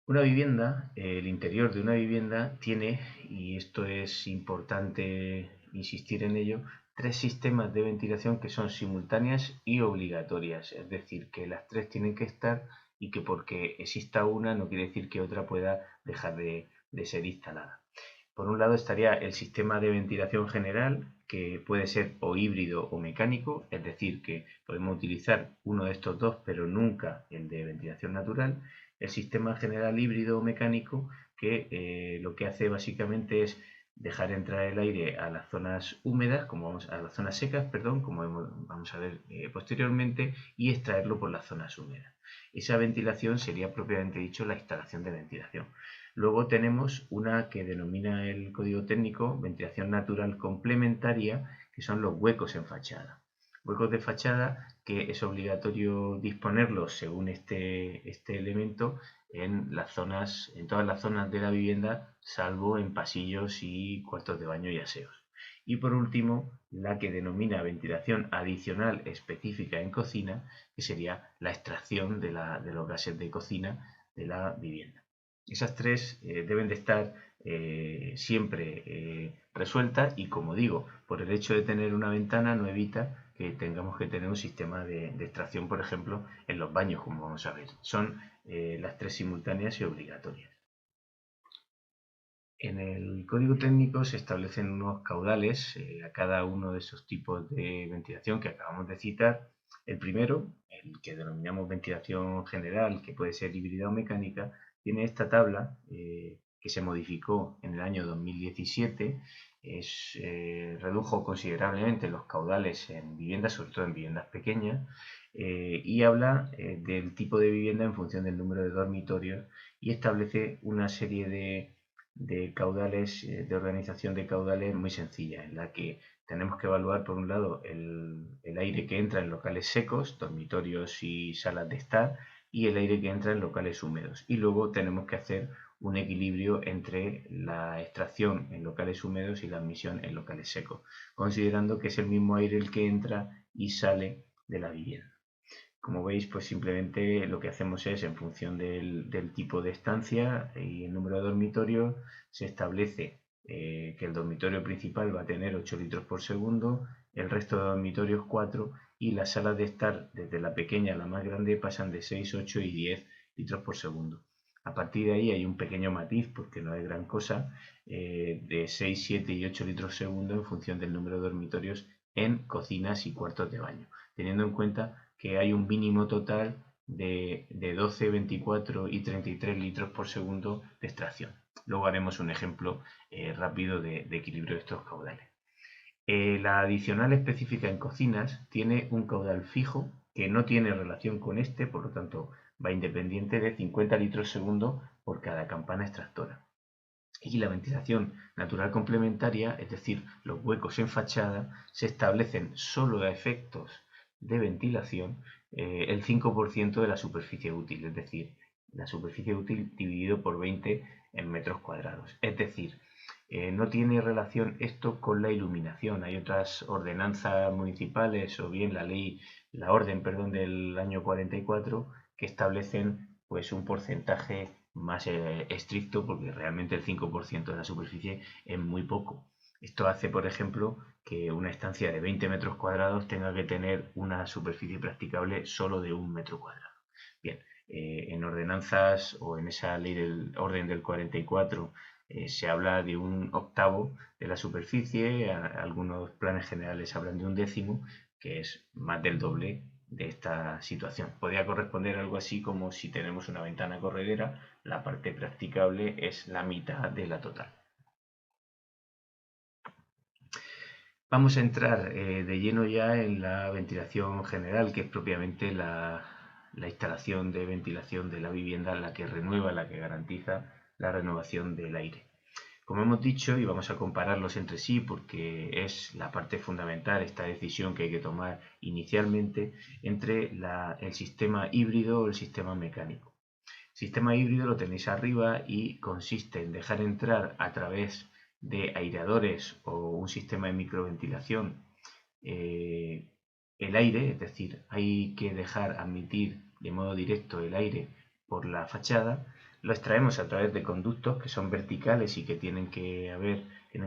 Una vivienda, el interior de una vivienda tiene, y esto es importante insistir en ello, tres sistemas de ventilación que son simultáneas y obligatorias, es decir, que las tres tienen que estar y que porque exista una no quiere decir que otra pueda dejar de ser instalada. Por un lado estaría el sistema de ventilación general, que puede ser o híbrido o mecánico, es decir, que podemos utilizar uno de estos dos, pero nunca el de ventilación natural. El sistema general híbrido o mecánico, que lo que hace básicamente es dejar entrar el aire a las zonas húmedas, a las zonas secas, perdón, como vamos a ver posteriormente, y extraerlo por las zonas húmedas. Esa ventilación sería propiamente dicho la instalación de ventilación. Luego tenemos una que denomina el código técnico ventilación natural complementaria, que son los huecos en fachada. Huecos de fachada que es obligatorio disponerlos según este elemento en todas las zonas de la vivienda, salvo en pasillos y cuartos de baño y aseos. Y por último, la que denomina ventilación adicional específica en cocina, que sería la extracción de los gases de cocina de la vivienda. Esas tres deben de estar siempre resueltas y, como digo, por el hecho de tener una ventana no evita que tengamos que tener un sistema de extracción, por ejemplo, en los baños, como vamos a ver. Son las tres simultáneas y obligatorias. En el código técnico se establecen unos caudales a cada uno de esos tipos de ventilación que acabamos de citar. El primero, el que denominamos ventilación general, que puede ser híbrida o mecánica, tiene esta tabla que se modificó en el año 2017. Redujo considerablemente los caudales en viviendas, sobre todo en viviendas pequeñas, y habla del tipo de vivienda en función del número de dormitorios y establece una serie de caudales, de organización de caudales muy sencilla, en la que tenemos que evaluar, por un lado, el aire que entra en locales secos, dormitorios y salas de estar, y el aire que entra en locales húmedos. Y luego tenemos que hacer un equilibrio entre la extracción en locales húmedos y la admisión en locales secos, considerando que es el mismo aire el que entra y sale de la vivienda. Como veis, pues simplemente lo que hacemos es, en función del tipo de estancia y el número de dormitorios, se establece que el dormitorio principal va a tener 8 litros por segundo, el resto de dormitorios 4, y las salas de estar, desde la pequeña a la más grande, pasan de 6, 8 y 10 litros por segundo. A partir de ahí hay un pequeño matiz, porque no es gran cosa, de 6, 7 y 8 litros por segundo en función del número de dormitorios en cocinas y cuartos de baño, teniendo en cuenta que hay un mínimo total de 12, 24 y 33 litros por segundo de extracción. Luego haremos un ejemplo rápido de equilibrio de estos caudales. La adicional específica en cocinas tiene un caudal fijo que no tiene relación con este, por lo tanto va independiente, de 50 litros segundo por cada campana extractora. Y la ventilación natural complementaria, es decir, los huecos en fachada, se establecen solo a efectos de ventilación el 5% de la superficie útil, es decir, la superficie útil dividido por 20 en metros cuadrados. Es decir, no tiene relación esto con la iluminación. Hay otras ordenanzas municipales o bien la orden, perdón, del año 44 que establecen pues un porcentaje más estricto, porque realmente el 5% de la superficie es muy poco. Esto hace, por ejemplo, que una estancia de 20 metros cuadrados tenga que tener una superficie practicable solo de 1 metro cuadrado. Bien, en ordenanzas o en esa ley del orden del 44 se habla de 1/8 de la superficie, algunos planes generales hablan de 1/10, que es más del doble de esta situación. Podría corresponder a algo así como si tenemos una ventana corredera, la parte practicable es la mitad de la total. Vamos a entrar de lleno ya en la ventilación general, que es propiamente la instalación de ventilación de la vivienda, la que renueva, la que garantiza la renovación del aire. Como hemos dicho, y vamos a compararlos entre sí porque es la parte fundamental, esta decisión que hay que tomar inicialmente, entre el sistema híbrido o el sistema mecánico. El sistema híbrido lo tenéis arriba y consiste en dejar entrar a través de aireadores o un sistema de microventilación el aire, es decir, hay que dejar admitir de modo directo el aire por la fachada. Lo extraemos a través de conductos que son verticales y que tienen que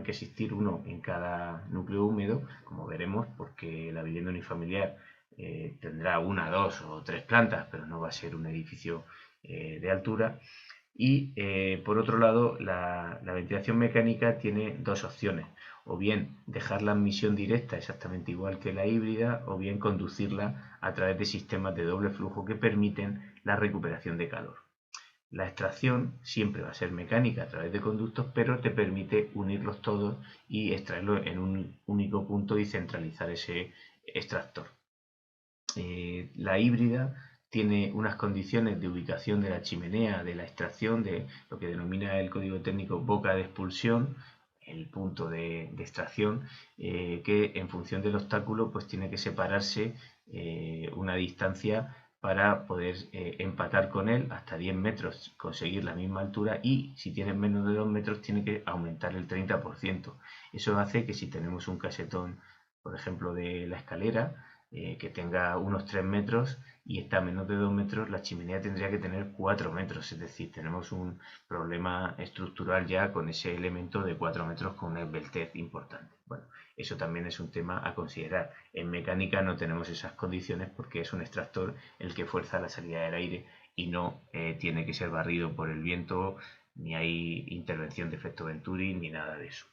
existir uno en cada núcleo húmedo, como veremos, porque la vivienda unifamiliar tendrá una, dos o tres plantas, pero no va a ser un edificio de altura. Y por otro lado, la ventilación mecánica tiene dos opciones: o bien dejar la admisión directa exactamente igual que la híbrida, o bien conducirla a través de sistemas de doble flujo que permiten la recuperación de calor. La extracción siempre va a ser mecánica a través de conductos, pero te permite unirlos todos y extraerlo en un único punto y centralizar ese extractor. La híbrida tiene unas condiciones de ubicación de la chimenea, de la extracción, de lo que denomina el código técnico boca de expulsión, el punto de extracción, que en función del obstáculo pues tiene que separarse una distancia para poder empatar con él hasta 10 metros, conseguir la misma altura, y si tienes menos de 2 metros tiene que aumentar el 30%. Eso hace que si tenemos un casetón, por ejemplo, de la escalera, que tenga unos 3 metros y está a menos de 2 metros, la chimenea tendría que tener 4 metros, es decir, tenemos un problema estructural ya con ese elemento de 4 metros con una esbeltez importante. Bueno, eso también es un tema a considerar. En mecánica no tenemos esas condiciones porque es un extractor el que fuerza la salida del aire y no tiene que ser barrido por el viento, ni hay intervención de efecto Venturi, ni nada de eso.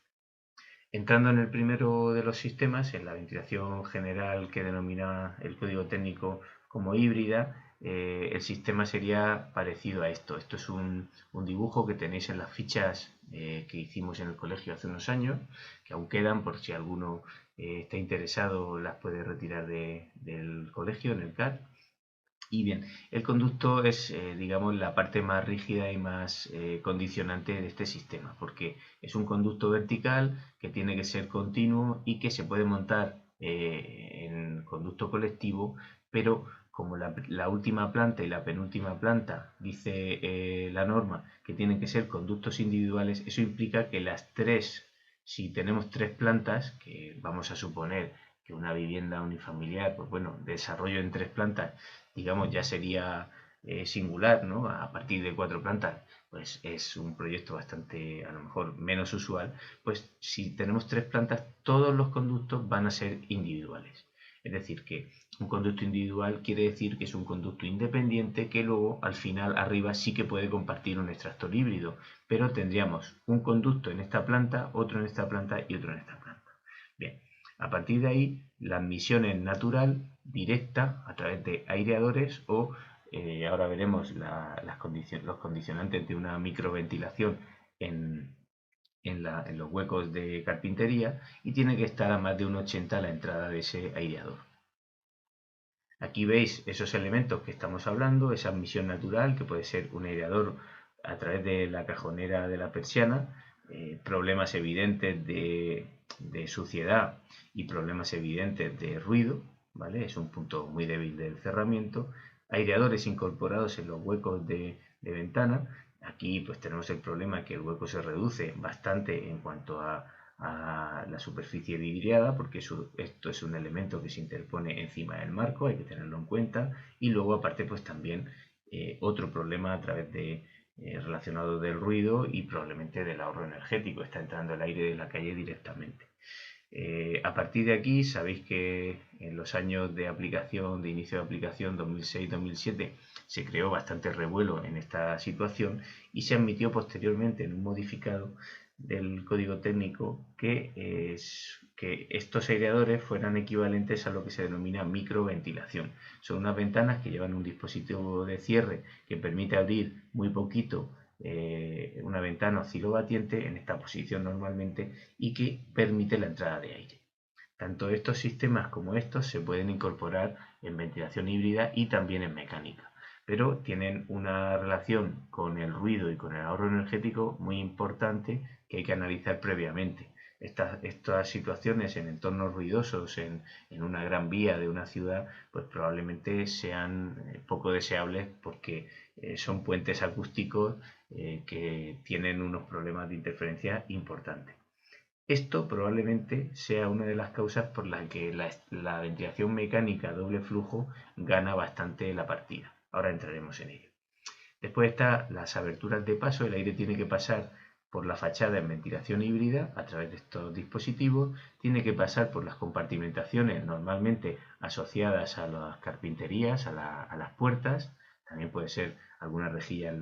Entrando en el primero de los sistemas, en la ventilación general que denomina el código técnico como híbrida, el sistema sería parecido a esto. Esto es un dibujo que tenéis en las fichas que hicimos en el colegio hace unos años, que aún quedan, por si alguno está interesado, las puede retirar del colegio en el CAT. Y bien, el conducto es, digamos, la parte más rígida y más condicionante de este sistema, porque es un conducto vertical que tiene que ser continuo y que se puede montar en conducto colectivo, pero como la última planta y la penúltima planta dice la norma que tienen que ser conductos individuales, eso implica que las tres, si tenemos tres plantas, que vamos a suponer que una vivienda unifamiliar, pues bueno, desarrollo en tres plantas, digamos, ya sería singular, ¿no? A partir de 4 plantas, pues es un proyecto bastante, a lo mejor, menos usual. Pues si tenemos 3 plantas, todos los conductos van a ser individuales. Es decir, que un conducto individual quiere decir que es un conducto independiente que luego, al final, arriba sí que puede compartir un extractor híbrido, pero tendríamos un conducto en esta planta, otro en esta planta y otro en esta planta. Bien, a partir de ahí, la admisión es natural, directa, a través de aireadores o, ahora veremos los condicionantes de una microventilación en los huecos de carpintería, y tiene que estar a más de 1,80 la entrada de ese aireador. Aquí veis esos elementos que estamos hablando, esa admisión natural, que puede ser un aireador a través de la cajonera de la persiana, problemas evidentes de suciedad y problemas evidentes de ruido, ¿vale? Es un punto muy débil del cerramiento. Aireadores incorporados en los huecos de ventana. Aquí pues tenemos el problema que el hueco se reduce bastante en cuanto a la superficie vidriada, porque esto es un elemento que se interpone encima del marco, hay que tenerlo en cuenta. Y luego aparte pues también otro problema a través de relacionado del ruido y probablemente del ahorro energético, está entrando el aire de la calle directamente. A partir de aquí sabéis que en los años de aplicación, de inicio de aplicación 2006-2007, se creó bastante revuelo en esta situación y se admitió posteriormente en un modificado del código técnico que estos aireadores fueran equivalentes a lo que se denomina microventilación. Son unas ventanas que llevan un dispositivo de cierre que permite abrir muy poquito una ventana oscilobatiente en esta posición normalmente y que permite la entrada de aire. Tanto estos sistemas como estos se pueden incorporar en ventilación híbrida y también en mecánica, pero tienen una relación con el ruido y con el ahorro energético muy importante que hay que analizar previamente. Estas situaciones en entornos ruidosos, en una gran vía de una ciudad, pues probablemente sean poco deseables porque son puentes acústicos que tienen unos problemas de interferencia importantes. Esto probablemente sea una de las causas por las que la ventilación mecánica doble flujo gana bastante la partida. Ahora entraremos en ello. Después están las aberturas de paso. El aire tiene que pasar por la fachada en ventilación híbrida a través de estos dispositivos, tiene que pasar por las compartimentaciones normalmente asociadas a las carpinterías, a las puertas, también puede ser alguna rejilla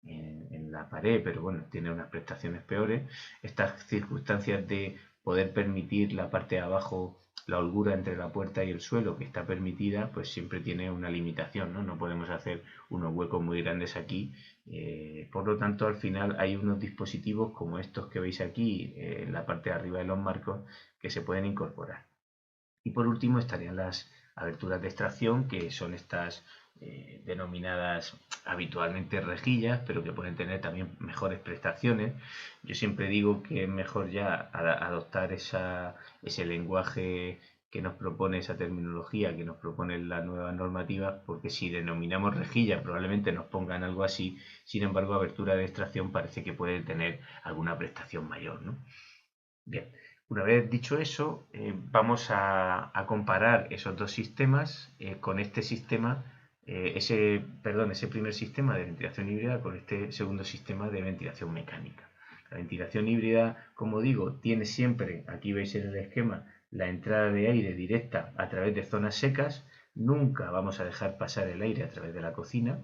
en la pared, pero bueno, tiene unas prestaciones peores. Estas circunstancias de poder permitir la parte de abajo, la holgura entre la puerta y el suelo que está permitida, pues siempre tiene una limitación, ¿no? No podemos hacer unos huecos muy grandes aquí. Por lo tanto, al final hay unos dispositivos como estos que veis aquí en la parte de arriba de los marcos que se pueden incorporar. Y por último estarían las aberturas de extracción, que son estas denominadas habitualmente rejillas, pero que pueden tener también mejores prestaciones. Yo siempre digo que es mejor ya adoptar ese lenguaje que nos propone, esa terminología que nos propone la nueva normativa, porque si denominamos rejilla probablemente nos pongan algo así, sin embargo abertura de extracción parece que puede tener alguna prestación mayor, ¿no? Bien, una vez dicho eso, vamos a comparar esos dos sistemas con este sistema, ese primer sistema de ventilación híbrida con este segundo sistema de ventilación mecánica. La ventilación híbrida, como digo, tiene siempre, aquí veis en el esquema, la entrada de aire directa a través de zonas secas. Nunca vamos a dejar pasar el aire a través de la cocina.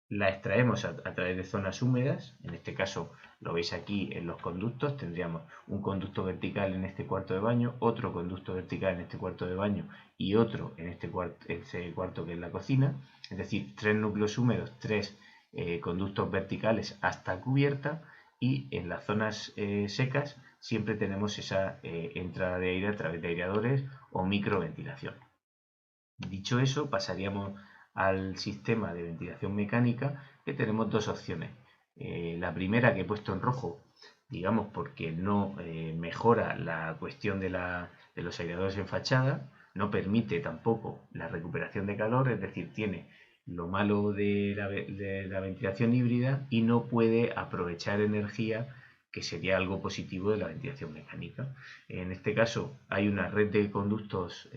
La extraemos a través de zonas húmedas, en este caso lo veis aquí en los conductos, tendríamos un conducto vertical en este cuarto de baño, otro conducto vertical en este cuarto de baño y otro en este cuarto que es la cocina, es decir, 3 núcleos húmedos, 3 conductos verticales hasta cubierta, y en las zonas secas siempre tenemos esa entrada de aire a través de aireadores o microventilación. Dicho eso, pasaríamos al sistema de ventilación mecánica, que tenemos dos opciones. La primera, que he puesto en rojo, digamos porque no mejora la cuestión de los aireadores en fachada, no permite tampoco la recuperación de calor, es decir, tiene lo malo de la ventilación híbrida y no puede aprovechar energía, que sería algo positivo de la ventilación mecánica. En este caso hay una red de conductos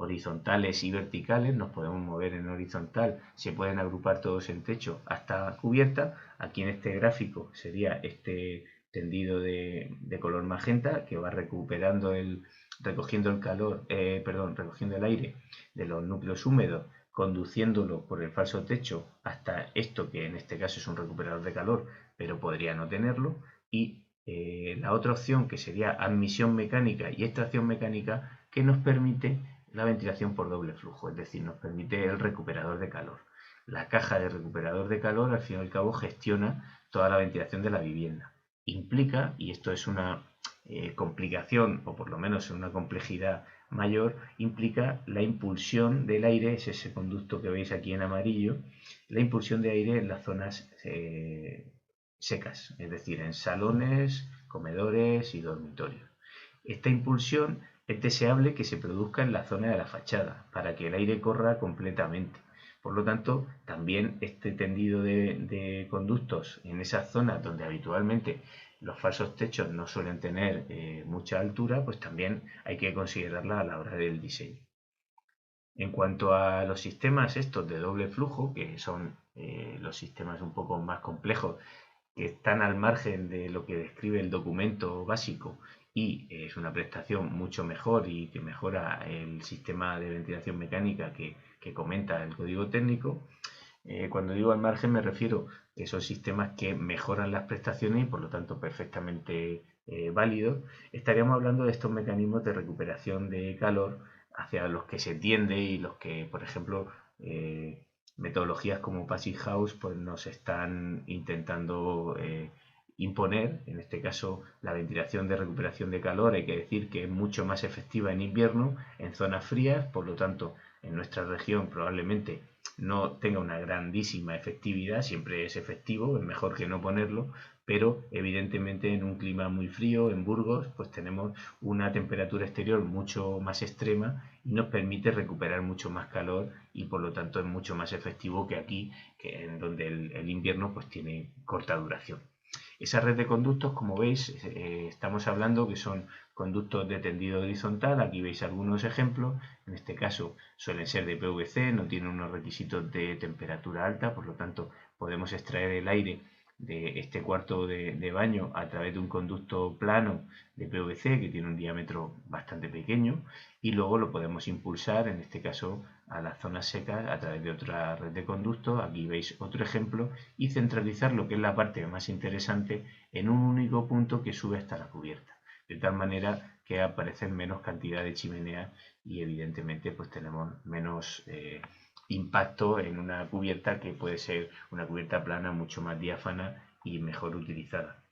horizontales y verticales, nos podemos mover en horizontal, se pueden agrupar todos en techo hasta cubierta. Aquí en este gráfico sería este tendido de color magenta que va recogiendo recogiendo el aire de los núcleos húmedos, conduciéndolo por el falso techo hasta esto, que en este caso es un recuperador de calor, pero podría no tenerlo. Y la otra opción, que sería admisión mecánica y extracción mecánica, que nos permite la ventilación por doble flujo, es decir, nos permite el recuperador de calor. La caja de recuperador de calor, al fin y al cabo, gestiona toda la ventilación de la vivienda. Implica, y esto es una complicación, o por lo menos una complejidad mayor, implica la impulsión del aire, es ese conducto que veis aquí en amarillo, la impulsión de aire en las zonas secas, es decir, en salones, comedores y dormitorios. Esta impulsión es deseable que se produzca en la zona de la fachada, para que el aire corra completamente. Por lo tanto, también este tendido de conductos en esas zonas donde habitualmente los falsos techos no suelen tener mucha altura, pues también hay que considerarla a la hora del diseño. En cuanto a los sistemas estos de doble flujo, que son los sistemas un poco más complejos, que están al margen de lo que describe el documento básico, y es una prestación mucho mejor y que mejora el sistema de ventilación mecánica que comenta el código técnico. Cuando digo al margen me refiero que son sistemas que mejoran las prestaciones y por lo tanto perfectamente válidos. Estaríamos hablando de estos mecanismos de recuperación de calor hacia los que se tiende y los que, por ejemplo, metodologías como Passive House pues nos están intentando imponer. En este caso, la ventilación de recuperación de calor, hay que decir que es mucho más efectiva en invierno, en zonas frías, por lo tanto, en nuestra región probablemente no tenga una grandísima efectividad, siempre es efectivo, es mejor que no ponerlo, pero evidentemente en un clima muy frío, en Burgos, pues tenemos una temperatura exterior mucho más extrema y nos permite recuperar mucho más calor y por lo tanto es mucho más efectivo que aquí, que en donde el invierno pues tiene corta duración. Esa red de conductos, como veis, estamos hablando que son conductos de tendido horizontal. Aquí veis algunos ejemplos. En este caso suelen ser de PVC, no tienen unos requisitos de temperatura alta, por lo tanto podemos extraer el aire de este cuarto de baño a través de un conducto plano de PVC que tiene un diámetro bastante pequeño, y luego lo podemos impulsar, en este caso a las zonas secas, a través de otra red de conductos. Aquí veis otro ejemplo, y centralizar lo que es la parte más interesante en un único punto que sube hasta la cubierta, de tal manera que aparecen menos cantidad de chimeneas y evidentemente pues tenemos menos impacto en una cubierta que puede ser una cubierta plana mucho más diáfana y mejor utilizada.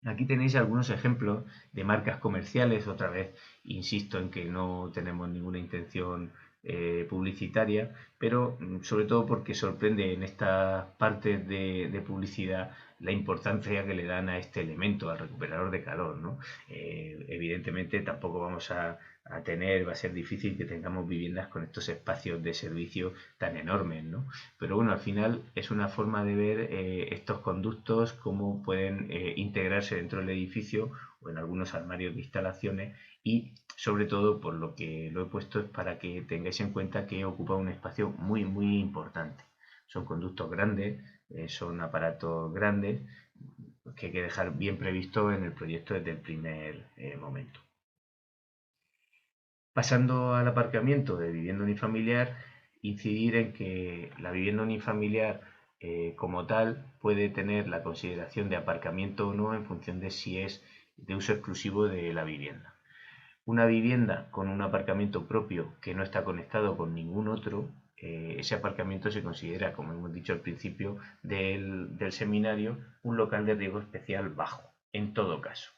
Aquí tenéis algunos ejemplos de marcas comerciales. Otra vez insisto en que no tenemos ninguna intención publicitaria, pero sobre todo porque sorprende en estas partes de publicidad la importancia que le dan a este elemento, al recuperador de calor, ¿no? Evidentemente tampoco vamos a tener, va a ser difícil que tengamos viviendas con estos espacios de servicio tan enormes, ¿no? Pero bueno, al final es una forma de ver estos conductos, cómo pueden integrarse dentro del edificio o en algunos armarios de instalaciones, y sobre todo, por lo que lo he puesto, es para que tengáis en cuenta que ocupa un espacio muy muy importante. Son conductos grandes, son aparatos grandes que hay que dejar bien previsto en el proyecto desde el primer momento. Pasando al aparcamiento de vivienda unifamiliar, incidir en que la vivienda unifamiliar como tal puede tener la consideración de aparcamiento o no en función de si es de uso exclusivo de la vivienda. Una vivienda con un aparcamiento propio que no está conectado con ningún otro, ese aparcamiento se considera, como hemos dicho al principio del seminario, un local de riesgo especial bajo, en todo caso.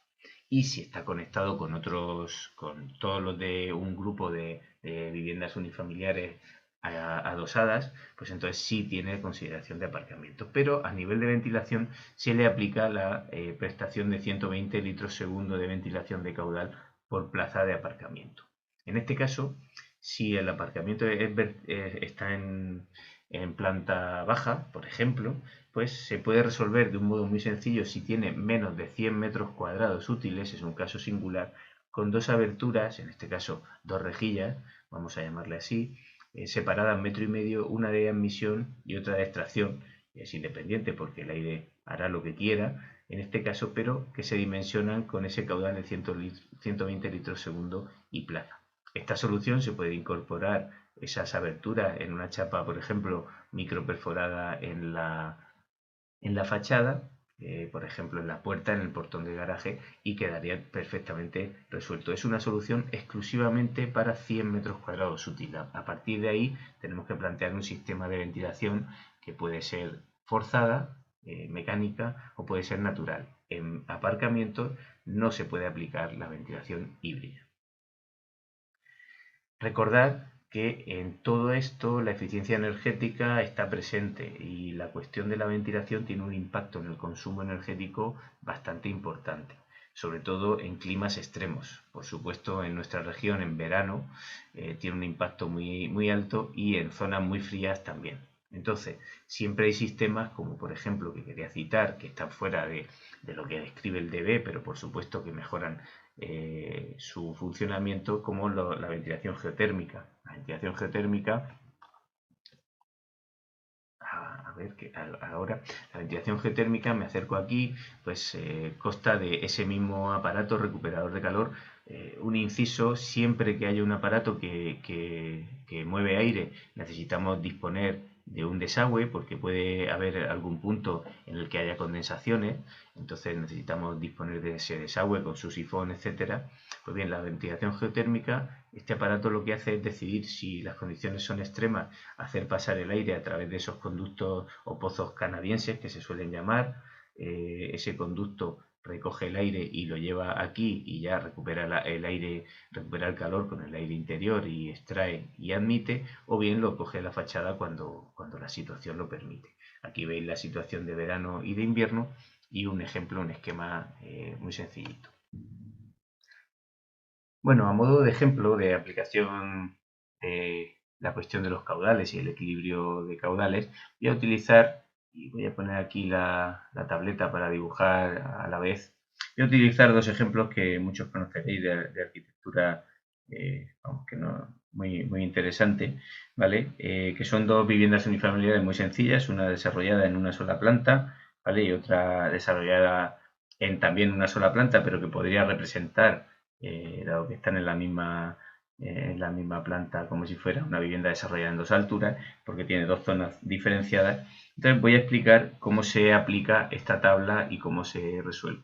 Y si está conectado con otros, con todos los de un grupo de viviendas unifamiliares adosadas, pues entonces sí tiene consideración de aparcamiento. Pero a nivel de ventilación se le aplica la prestación de 120 litros segundo de ventilación de caudal por plaza de aparcamiento. En este caso, si el aparcamiento está en planta baja, por ejemplo, pues se puede resolver de un modo muy sencillo si tiene menos de 100 metros cuadrados útiles, es un caso singular, con dos aberturas, en este caso dos rejillas, vamos a llamarle así, separadas 1,5 metros, una de admisión y otra de extracción. Es independiente porque el aire hará lo que quiera en este caso, pero que se dimensionan con ese caudal de 120 litros segundo y plaza. Esta solución se puede incorporar esas aberturas en una chapa, por ejemplo, microperforada en la fachada, por ejemplo en la puerta, en el portón de garaje, y quedaría perfectamente resuelto. Es una solución exclusivamente para 100 metros cuadrados útil. A partir de ahí tenemos que plantear un sistema de ventilación que puede ser forzada, mecánica, o puede ser natural. En aparcamientos no se puede aplicar la ventilación híbrida. Recordad que en todo esto la eficiencia energética está presente, y la cuestión de la ventilación tiene un impacto en el consumo energético bastante importante, sobre todo en climas extremos. Por supuesto, en nuestra región en verano tiene un impacto muy, muy alto, y en zonas muy frías también. Entonces, siempre hay sistemas como por ejemplo, que quería citar, que están fuera de lo que describe el DB, pero por supuesto que mejoran su funcionamiento, como la ventilación geotérmica. La ventilación geotérmica, a ver que ahora, la ventilación geotérmica, me acerco aquí, pues consta de ese mismo aparato recuperador de calor. Un inciso: siempre que haya un aparato que mueve aire, necesitamos disponer de un desagüe, porque puede haber algún punto en el que haya condensaciones, entonces necesitamos disponer de ese desagüe con su sifón, etcétera. Pues bien, la ventilación geotérmica, este aparato lo que hace es decidir, si las condiciones son extremas, hacer pasar el aire a través de esos conductos o pozos canadienses que se suelen llamar. Ese conducto recoge el aire y lo lleva aquí, y ya recupera el aire, recupera el calor con el aire interior y extrae y admite, o bien lo coge la fachada cuando la situación lo permite. Aquí veis la situación de verano y de invierno, y un ejemplo, un esquema muy sencillito. Bueno, a modo de ejemplo de aplicación de la cuestión de los caudales y el equilibrio de caudales, voy a utilizar y voy a poner aquí la tableta para dibujar a la vez. Voy a utilizar dos ejemplos que muchos conoceréis de arquitectura, vamos, que no, muy interesante, ¿vale? Que son dos viviendas unifamiliares muy sencillas, una desarrollada en una sola planta, ¿vale? Y otra desarrollada en también una sola planta, pero que podría representar, dado que están en la misma planta, como si fuera una vivienda desarrollada en dos alturas, porque tiene dos zonas diferenciadas. Entonces voy a explicar cómo se aplica esta tabla y cómo se resuelve.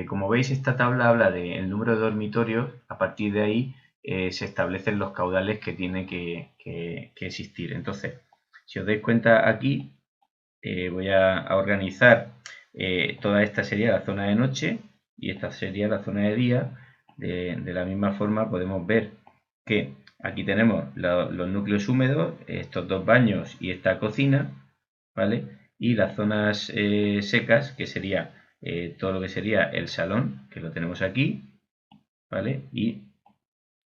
Como veis, esta tabla habla del número de dormitorios. A partir de ahí se establecen los caudales que tiene que existir. Entonces, si os dais cuenta aquí, voy a organizar toda esta sería la zona de noche y esta sería la zona de día. De la misma forma podemos ver que aquí tenemos los núcleos húmedos, estos dos baños y esta cocina, ¿vale? Y las zonas secas, que sería todo lo que sería el salón, que lo tenemos aquí, ¿vale? Y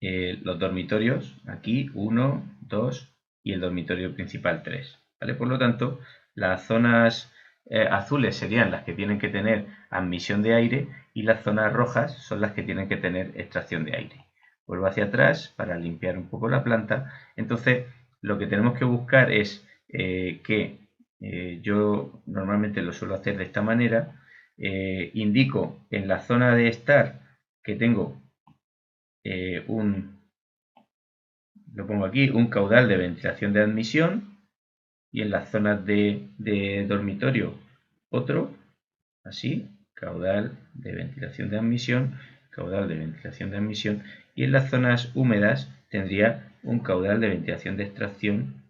los dormitorios, aquí 1, 2 y el dormitorio principal 3, ¿vale? Por lo tanto, las zonas azules serían las que tienen que tener admisión de aire y las zonas rojas son las que tienen que tener extracción de aire. Vuelvo hacia atrás para limpiar un poco la planta. Entonces, lo que tenemos que buscar es que yo normalmente lo suelo hacer de esta manera. Indico en la zona de estar que tengo lo pongo aquí, un caudal de ventilación de admisión y en las zonas de dormitorio otro, así, caudal de ventilación de admisión, caudal de ventilación de admisión y en las zonas húmedas tendría un caudal de ventilación de extracción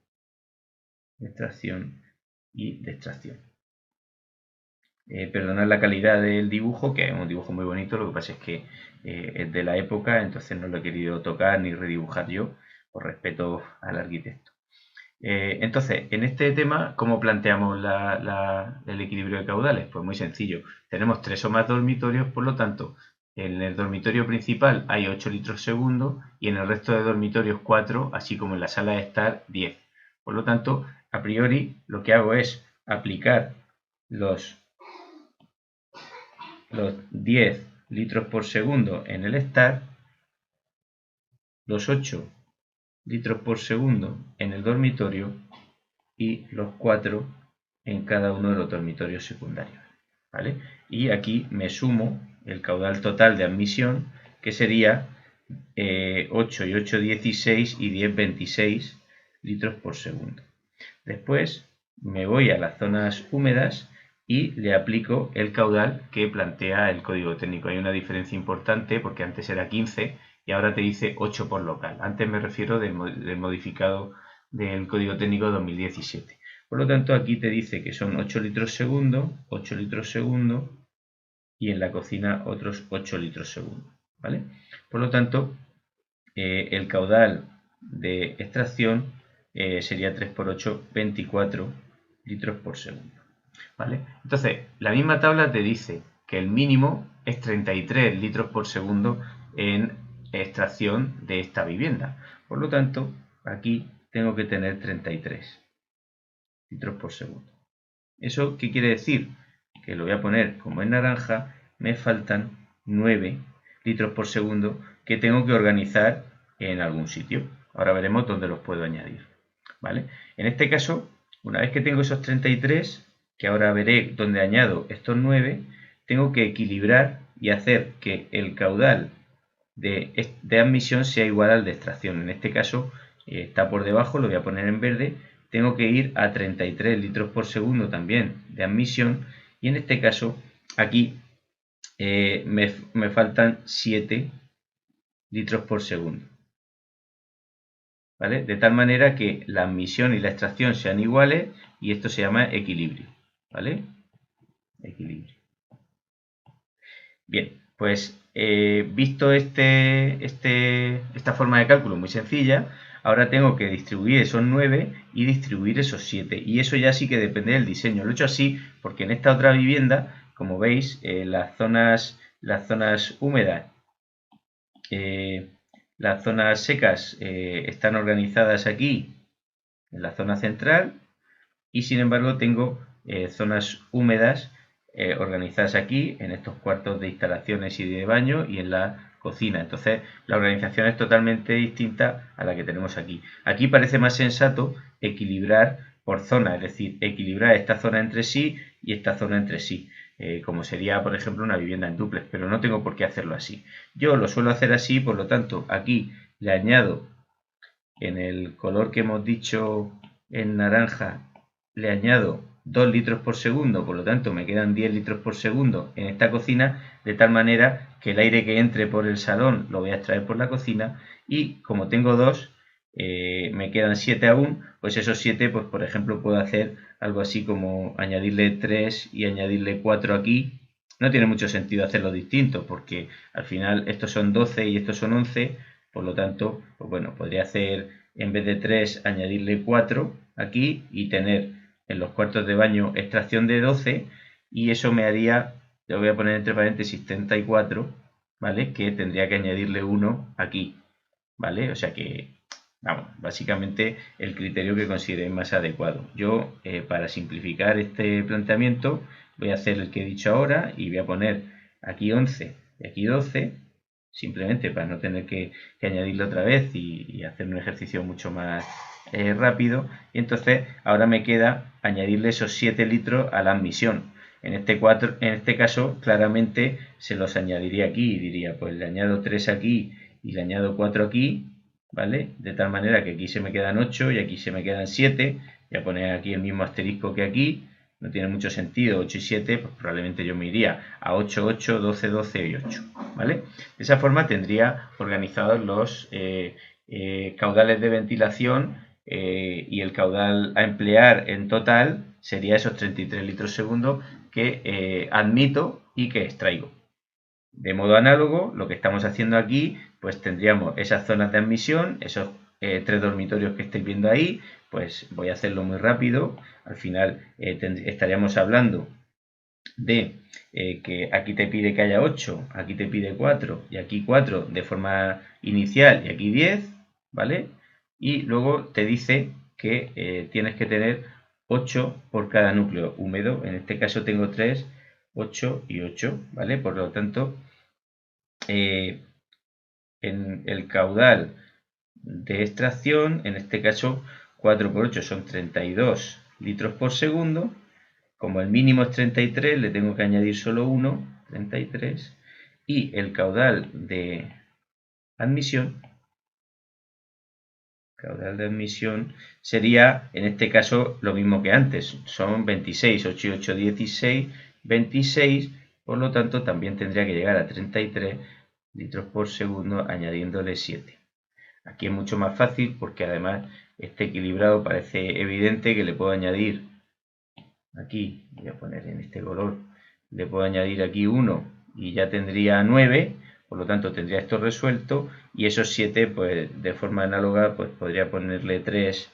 y de extracción. Perdonad la calidad del dibujo, que es un dibujo muy bonito, lo que pasa es que es de la época, entonces no lo he querido tocar ni redibujar yo, por respeto al arquitecto. Entonces, en este tema, ¿cómo planteamos el equilibrio de caudales? Pues muy sencillo. Tenemos 3 o más dormitorios, por lo tanto, en el dormitorio principal hay 8 litros segundo y en el resto de dormitorios 4, así como en la sala de estar 10. Por lo tanto, a priori, lo que hago es aplicar los 10 litros por segundo en el estar, los 8 litros por segundo en el dormitorio y los 4 en cada uno de los dormitorios secundarios, ¿vale? Y aquí me sumo el caudal total de admisión, que sería 8 y 8, 16 y 10, 26 litros por segundo. Después me voy a las zonas húmedas y le aplico el caudal que plantea el código técnico. Hay una diferencia importante porque antes era 15 y ahora te dice 8 por local. Antes me refiero del modificado del código técnico 2017. Por lo tanto, aquí te dice que son 8 litros segundo, 8 litros segundo y en la cocina otros 8 litros segundo, ¿vale? Por lo tanto, el caudal de extracción sería 3 por 8, 24 litros por segundo, ¿vale? Entonces, la misma tabla te dice que el mínimo es 33 litros por segundo en extracción de esta vivienda. Por lo tanto, aquí tengo que tener 33 litros por segundo. ¿Eso qué quiere decir? Que lo voy a poner como en naranja, me faltan 9 litros por segundo que tengo que organizar en algún sitio. Ahora veremos dónde los puedo añadir, ¿vale? En este caso, una vez que tengo esos 33, que ahora veré dónde añado estos 9, tengo que equilibrar y hacer que el caudal de admisión sea igual al de extracción. En este caso está por debajo, lo voy a poner en verde. Tengo que ir a 33 litros por segundo también de admisión y en este caso aquí me faltan 7 litros por segundo. ¿Vale? De tal manera que la admisión y la extracción sean iguales y esto se llama equilibrio. ¿Vale? Equilibrio. Bien, pues visto esta forma de cálculo muy sencilla, ahora tengo que distribuir esos 9 y distribuir esos 7. Y eso ya sí que depende del diseño. Lo he hecho así porque en esta otra vivienda, como veis, las zonas húmedas, las zonas secas están organizadas aquí en la zona central y sin embargo tengo zonas húmedas organizadas aquí, en estos cuartos de instalaciones y de baño y en la cocina. Entonces, la organización es totalmente distinta a la que tenemos aquí. Aquí parece más sensato equilibrar por zona, es decir, equilibrar esta zona entre sí y esta zona entre sí, como sería, por ejemplo, una vivienda en dúplex, pero no tengo por qué hacerlo así. Yo lo suelo hacer así, por lo tanto, aquí le añado en el color que hemos dicho en naranja, le añado 2 litros por segundo, por lo tanto me quedan 10 litros por segundo en esta cocina, de tal manera que el aire que entre por el salón lo voy a extraer por la cocina y como tengo 2, me quedan 7 aún, pues esos 7, pues por ejemplo puedo hacer algo así como añadirle 3 y añadirle 4 aquí. No tiene mucho sentido hacerlo distinto porque al final estos son 12 y estos son 11, por lo tanto, pues bueno, podría hacer en vez de 3 añadirle 4 aquí y tener en los cuartos de baño extracción de 12 y eso me haría, lo voy a poner entre paréntesis 34, ¿vale? Que tendría que añadirle 1 aquí, ¿vale? O sea que, vamos, básicamente el criterio que consideréis más adecuado. Yo, para simplificar este planteamiento, voy a hacer el que he dicho ahora y voy a poner aquí 11 y aquí 12, simplemente para no tener que añadirlo otra vez y hacer un ejercicio mucho más rápido. Y entonces ahora me queda añadirle esos 7 litros a la admisión. En este caso, claramente se los añadiría aquí y diría, pues le añado 3 aquí y le añado 4 aquí, ¿vale? De tal manera que aquí se me quedan 8 y aquí se me quedan 7. Voy a poner aquí el mismo asterisco que aquí. No tiene mucho sentido, 8 y 7, pues probablemente yo me iría a 8, 8, 12, 12 y 8, ¿vale? De esa forma tendría organizados los caudales de ventilación y el caudal a emplear en total sería esos 33 litros segundo que admito y que extraigo. De modo análogo, lo que estamos haciendo aquí, pues tendríamos esas zonas de admisión, esos 3 dormitorios que estáis viendo ahí, pues voy a hacerlo muy rápido. Al final estaríamos hablando de que aquí te pide que haya 8, aquí te pide 4 y aquí 4 de forma inicial y aquí 10, ¿vale? Y luego te dice que tienes que tener 8 por cada núcleo húmedo. En este caso tengo 3, 8 y 8, ¿vale? Por lo tanto, en el caudal de extracción, en este caso 4 por 8 son 32 litros por segundo. Como el mínimo es 33, le tengo que añadir solo 1, 33. Y el caudal de admisión sería, en este caso, lo mismo que antes. Son 26, 8 y 8, 16, 26. Por lo tanto, también tendría que llegar a 33 litros por segundo añadiéndole 7. Aquí es mucho más fácil porque además este equilibrado parece evidente que le puedo añadir aquí, voy a poner en este color, le puedo añadir aquí 1 y ya tendría 9, por lo tanto tendría esto resuelto y esos 7 pues de forma análoga pues podría ponerle 3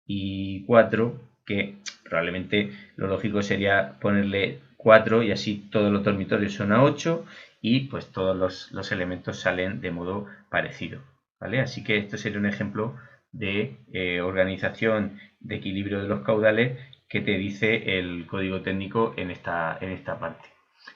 y 4, que probablemente lo lógico sería ponerle 4 y así todos los dormitorios son a 8 y pues todos los elementos salen de modo parecido, ¿vale? Así que esto sería un ejemplo de organización de equilibrio de los caudales que te dice el código técnico en esta parte.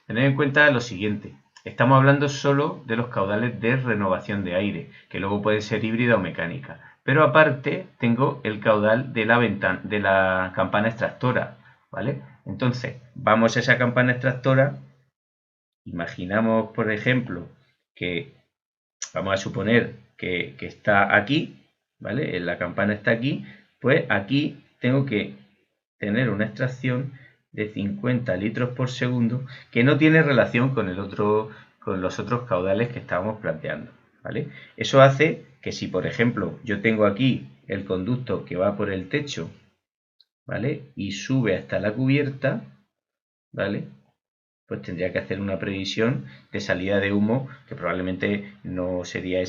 Tened en cuenta lo siguiente, estamos hablando solo de los caudales de renovación de aire, que luego pueden ser híbrida o mecánica. Pero aparte tengo el caudal de la campana extractora, ¿vale? Entonces, vamos a esa campana extractora, imaginamos, por ejemplo, que vamos a suponer que está aquí, ¿vale? La campana está aquí, pues aquí tengo que tener una extracción de 50 litros por segundo que no tiene relación con los otros caudales que estábamos planteando, ¿vale? Eso hace que si, por ejemplo, yo tengo aquí el conducto que va por el techo, ¿vale? Y sube hasta la cubierta, ¿vale? Pues tendría que hacer una previsión de salida de humo que probablemente no sería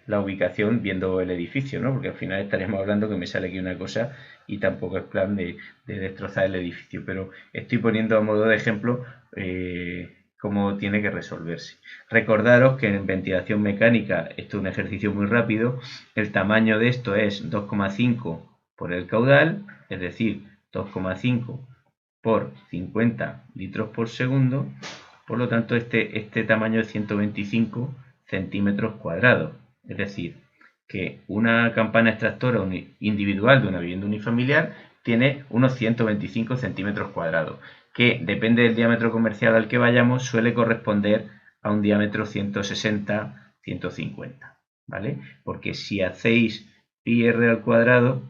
la ubicación viendo el edificio, ¿no? Porque al final estaríamos hablando que me sale aquí una cosa y tampoco es plan de destrozar el edificio, pero estoy poniendo a modo de ejemplo cómo tiene que resolverse. Recordaros que en ventilación mecánica esto es un ejercicio muy rápido, el tamaño de esto es 2,5 por el caudal, es decir, 2,5 por 50 litros por segundo. Por lo tanto, este tamaño es 125 centímetros cuadrados. Es decir, que una campana extractora individual de una vivienda unifamiliar tiene unos 125 centímetros cuadrados, que depende del diámetro comercial al que vayamos, suele corresponder a un diámetro 160-150, ¿vale? Porque si hacéis pi r al cuadrado,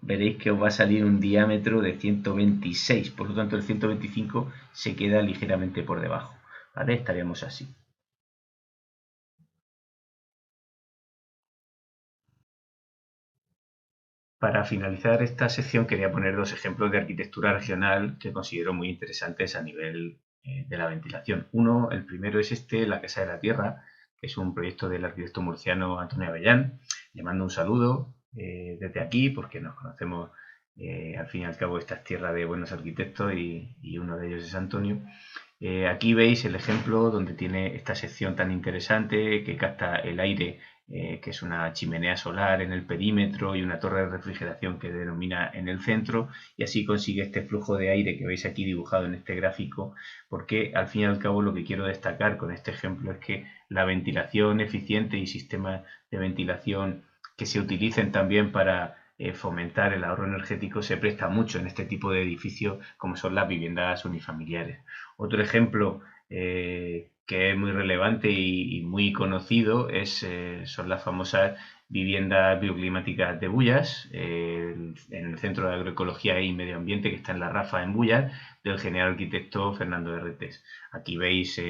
veréis que os va a salir un diámetro de 126, por lo tanto el 125 se queda ligeramente por debajo, ¿vale? Estaríamos así. Para finalizar esta sección quería poner dos ejemplos de arquitectura regional que considero muy interesantes a nivel de la ventilación. El primero es La Casa de la Tierra, que es un proyecto del arquitecto murciano Antonio Avellán. Le mando un saludo desde aquí porque nos conocemos, al fin y al cabo esta es tierra de buenos arquitectos y uno de ellos es Antonio. Aquí veis el ejemplo donde tiene esta sección tan interesante que capta el aire, que es una chimenea solar en el perímetro y una torre de refrigeración que denomina en el centro, y así consigue este flujo de aire que veis aquí dibujado en este gráfico, porque al fin y al cabo lo que quiero destacar con este ejemplo es que la ventilación eficiente y sistemas de ventilación que se utilicen también para fomentar el ahorro energético se presta mucho en este tipo de edificios como son las viviendas unifamiliares. Otro ejemplo que es muy relevante y muy conocido son las famosas viviendas bioclimáticas de Bullas, en el Centro de Agroecología y Medio Ambiente que está en La Rafa, en Bullas, del genial arquitecto Fernando de Retes. Aquí veis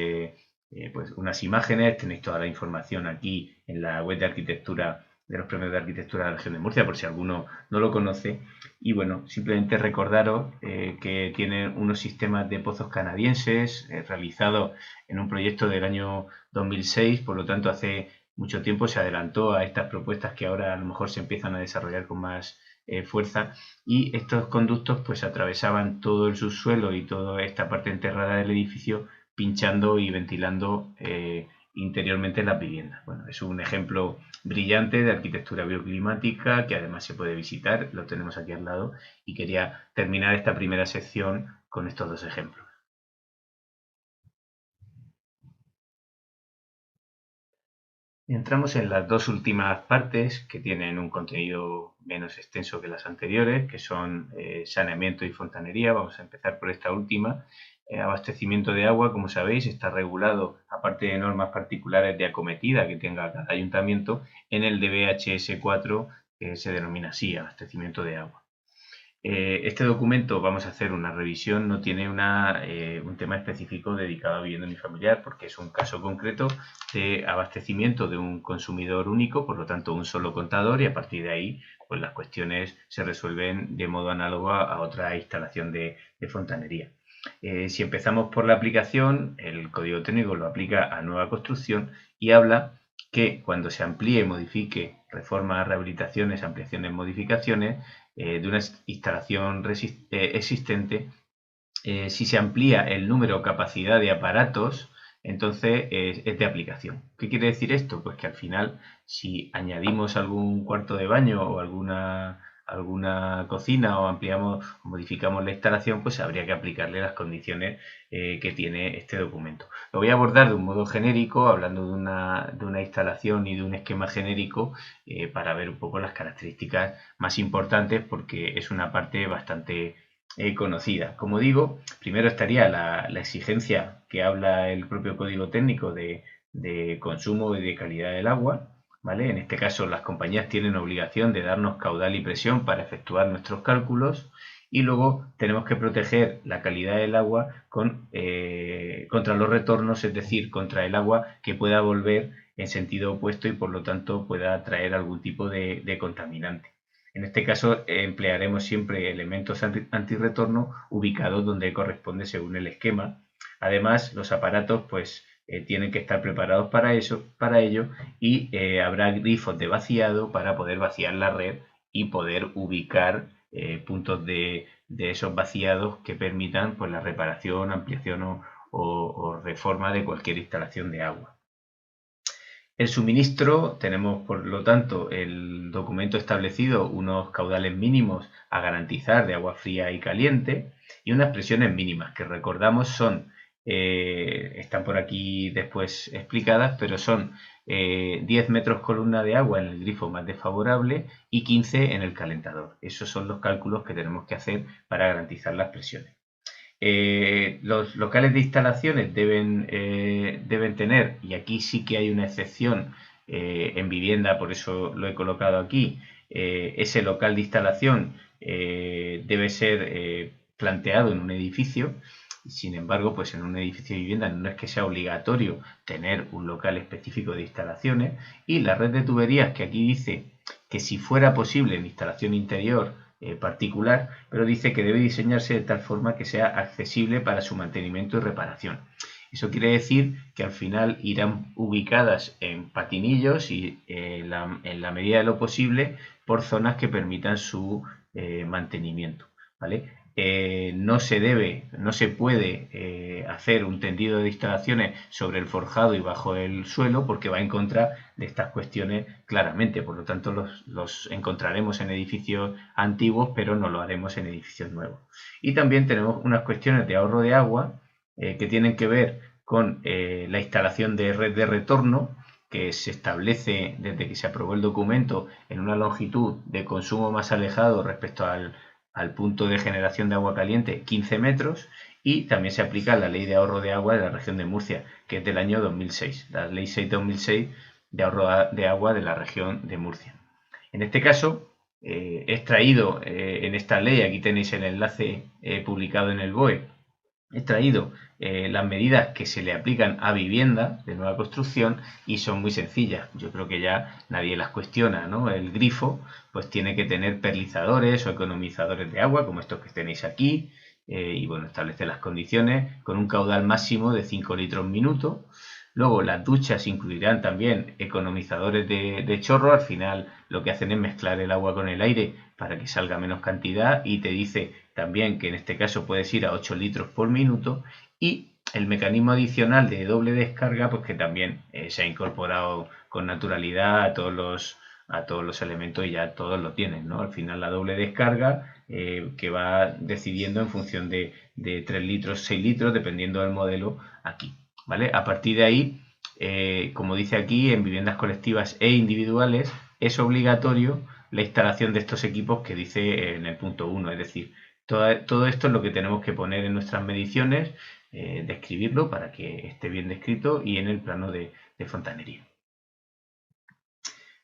pues unas imágenes, tenéis toda la información aquí en la web de arquitectura de los premios de arquitectura de la región de Murcia, por si alguno no lo conoce. Y bueno, simplemente recordaros que tienen unos sistemas de pozos canadienses realizados en un proyecto del año 2006, por lo tanto hace mucho tiempo se adelantó a estas propuestas que ahora a lo mejor se empiezan a desarrollar con más fuerza, y estos conductos pues atravesaban todo el subsuelo y toda esta parte enterrada del edificio, pinchando y ventilando interiormente las viviendas. Bueno, es un ejemplo brillante de arquitectura bioclimática que además se puede visitar, lo tenemos aquí al lado, y quería terminar esta primera sección con estos dos ejemplos. Entramos en las dos últimas partes que tienen un contenido menos extenso que las anteriores, que son saneamiento y fontanería. Vamos a empezar por esta última. Abastecimiento de agua, como sabéis, está regulado, aparte de normas particulares de acometida que tenga cada ayuntamiento, en el DBHS 4, que se denomina así, abastecimiento de agua. Este documento, vamos a hacer una revisión, no tiene un tema específico dedicado a vivienda unifamiliar porque es un caso concreto de abastecimiento de un consumidor único, por lo tanto un solo contador, y a partir de ahí pues las cuestiones se resuelven de modo análogo a otra instalación de fontanería. Si empezamos por la aplicación, el código técnico lo aplica a nueva construcción y habla que cuando se amplíe, modifique, reformas, rehabilitaciones, ampliaciones, modificaciones de una instalación existente, si se amplía el número o capacidad de aparatos, entonces es de aplicación. ¿Qué quiere decir esto? Pues que al final, si añadimos algún cuarto de baño o alguna cocina o ampliamos o modificamos la instalación, pues habría que aplicarle las condiciones que tiene este documento. Lo voy a abordar de un modo genérico, hablando de una instalación y de un esquema genérico, para ver un poco las características más importantes, porque es una parte bastante conocida. Como digo, primero estaría la exigencia que habla el propio código técnico de consumo y de calidad del agua, ¿vale? En este caso, las compañías tienen obligación de darnos caudal y presión para efectuar nuestros cálculos, y luego tenemos que proteger la calidad del agua contra los retornos, es decir, contra el agua que pueda volver en sentido opuesto y por lo tanto pueda traer algún tipo de contaminante. En este caso emplearemos siempre elementos antirretorno ubicados donde corresponde según el esquema. Además, los aparatos pues tienen que estar preparados para ello, y habrá grifos de vaciado para poder vaciar la red y poder ubicar puntos de esos vaciados que permitan pues la reparación, ampliación o reforma de cualquier instalación de agua. El suministro, tenemos por lo tanto el documento establecido unos caudales mínimos a garantizar de agua fría y caliente y unas presiones mínimas que recordamos son, están por aquí después explicadas, pero son 10 metros columna de agua en el grifo más desfavorable y 15 en el calentador. Esos son los cálculos que tenemos que hacer para garantizar las presiones. Los locales de instalaciones deben tener, y aquí sí que hay una excepción en vivienda, por eso lo he colocado aquí, ese local de instalación debe ser planteado en un edificio. Sin embargo, pues en un edificio de vivienda no es que sea obligatorio tener un local específico de instalaciones, y la red de tuberías que aquí dice que si fuera posible en instalación interior particular, pero dice que debe diseñarse de tal forma que sea accesible para su mantenimiento y reparación. Eso quiere decir que al final irán ubicadas en patinillos y en la medida de lo posible por zonas que permitan su mantenimiento, ¿vale? No se puede hacer un tendido de instalaciones sobre el forjado y bajo el suelo porque va en contra de estas cuestiones claramente. Por lo tanto, los encontraremos en edificios antiguos, pero no lo haremos en edificios nuevos. Y también tenemos unas cuestiones de ahorro de agua que tienen que ver con la instalación de red de retorno, que se establece desde que se aprobó el documento en una longitud de consumo más alejado respecto al punto de generación de agua caliente, 15 metros, y también se aplica la ley de ahorro de agua de la región de Murcia, que es del año 2006, la ley 6/2006 de ahorro de agua de la región de Murcia. En este caso, he extraído en esta ley, aquí tenéis el enlace publicado en el BOE, he traído las medidas que se le aplican a vivienda de nueva construcción y son muy sencillas. Yo creo que ya nadie las cuestiona, ¿no? El grifo pues tiene que tener perlizadores o economizadores de agua, como estos que tenéis aquí, y bueno, establece las condiciones con un caudal máximo de 5 litros minuto. Luego las duchas incluirán también economizadores de chorro. Al final lo que hacen es mezclar el agua con el aire para que salga menos cantidad, y te dice también que en este caso puedes ir a 8 litros por minuto, y el mecanismo adicional de doble descarga pues que también se ha incorporado con naturalidad a todos los elementos y ya todos lo tienen, ¿no? Al final la doble descarga que va decidiendo en función de 3 litros, 6 litros, dependiendo del modelo aquí, ¿vale? A partir de ahí, como dice aquí, en viviendas colectivas e individuales es obligatorio la instalación de estos equipos que dice en el punto 1, es decir, todo esto es lo que tenemos que poner en nuestras mediciones, describirlo para que esté bien descrito y en el plano de fontanería.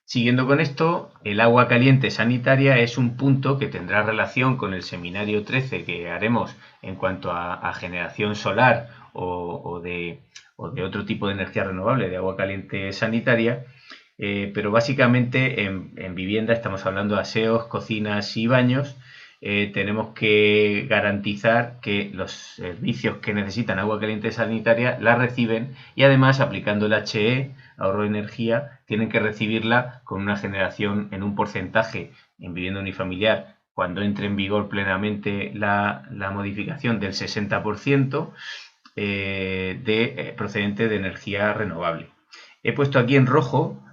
Siguiendo con esto, el agua caliente sanitaria es un punto que tendrá relación con el seminario 13 que haremos en cuanto a generación solar o de otro tipo de energía renovable de agua caliente sanitaria, pero básicamente en vivienda estamos hablando de aseos, cocinas y baños. Tenemos que garantizar que los servicios que necesitan agua caliente sanitaria la reciben, y además aplicando el HE, ahorro de energía, tienen que recibirla con una generación en un porcentaje en vivienda unifamiliar cuando entre en vigor plenamente la modificación del 60% procedente de energía renovable. He puesto aquí en rojo,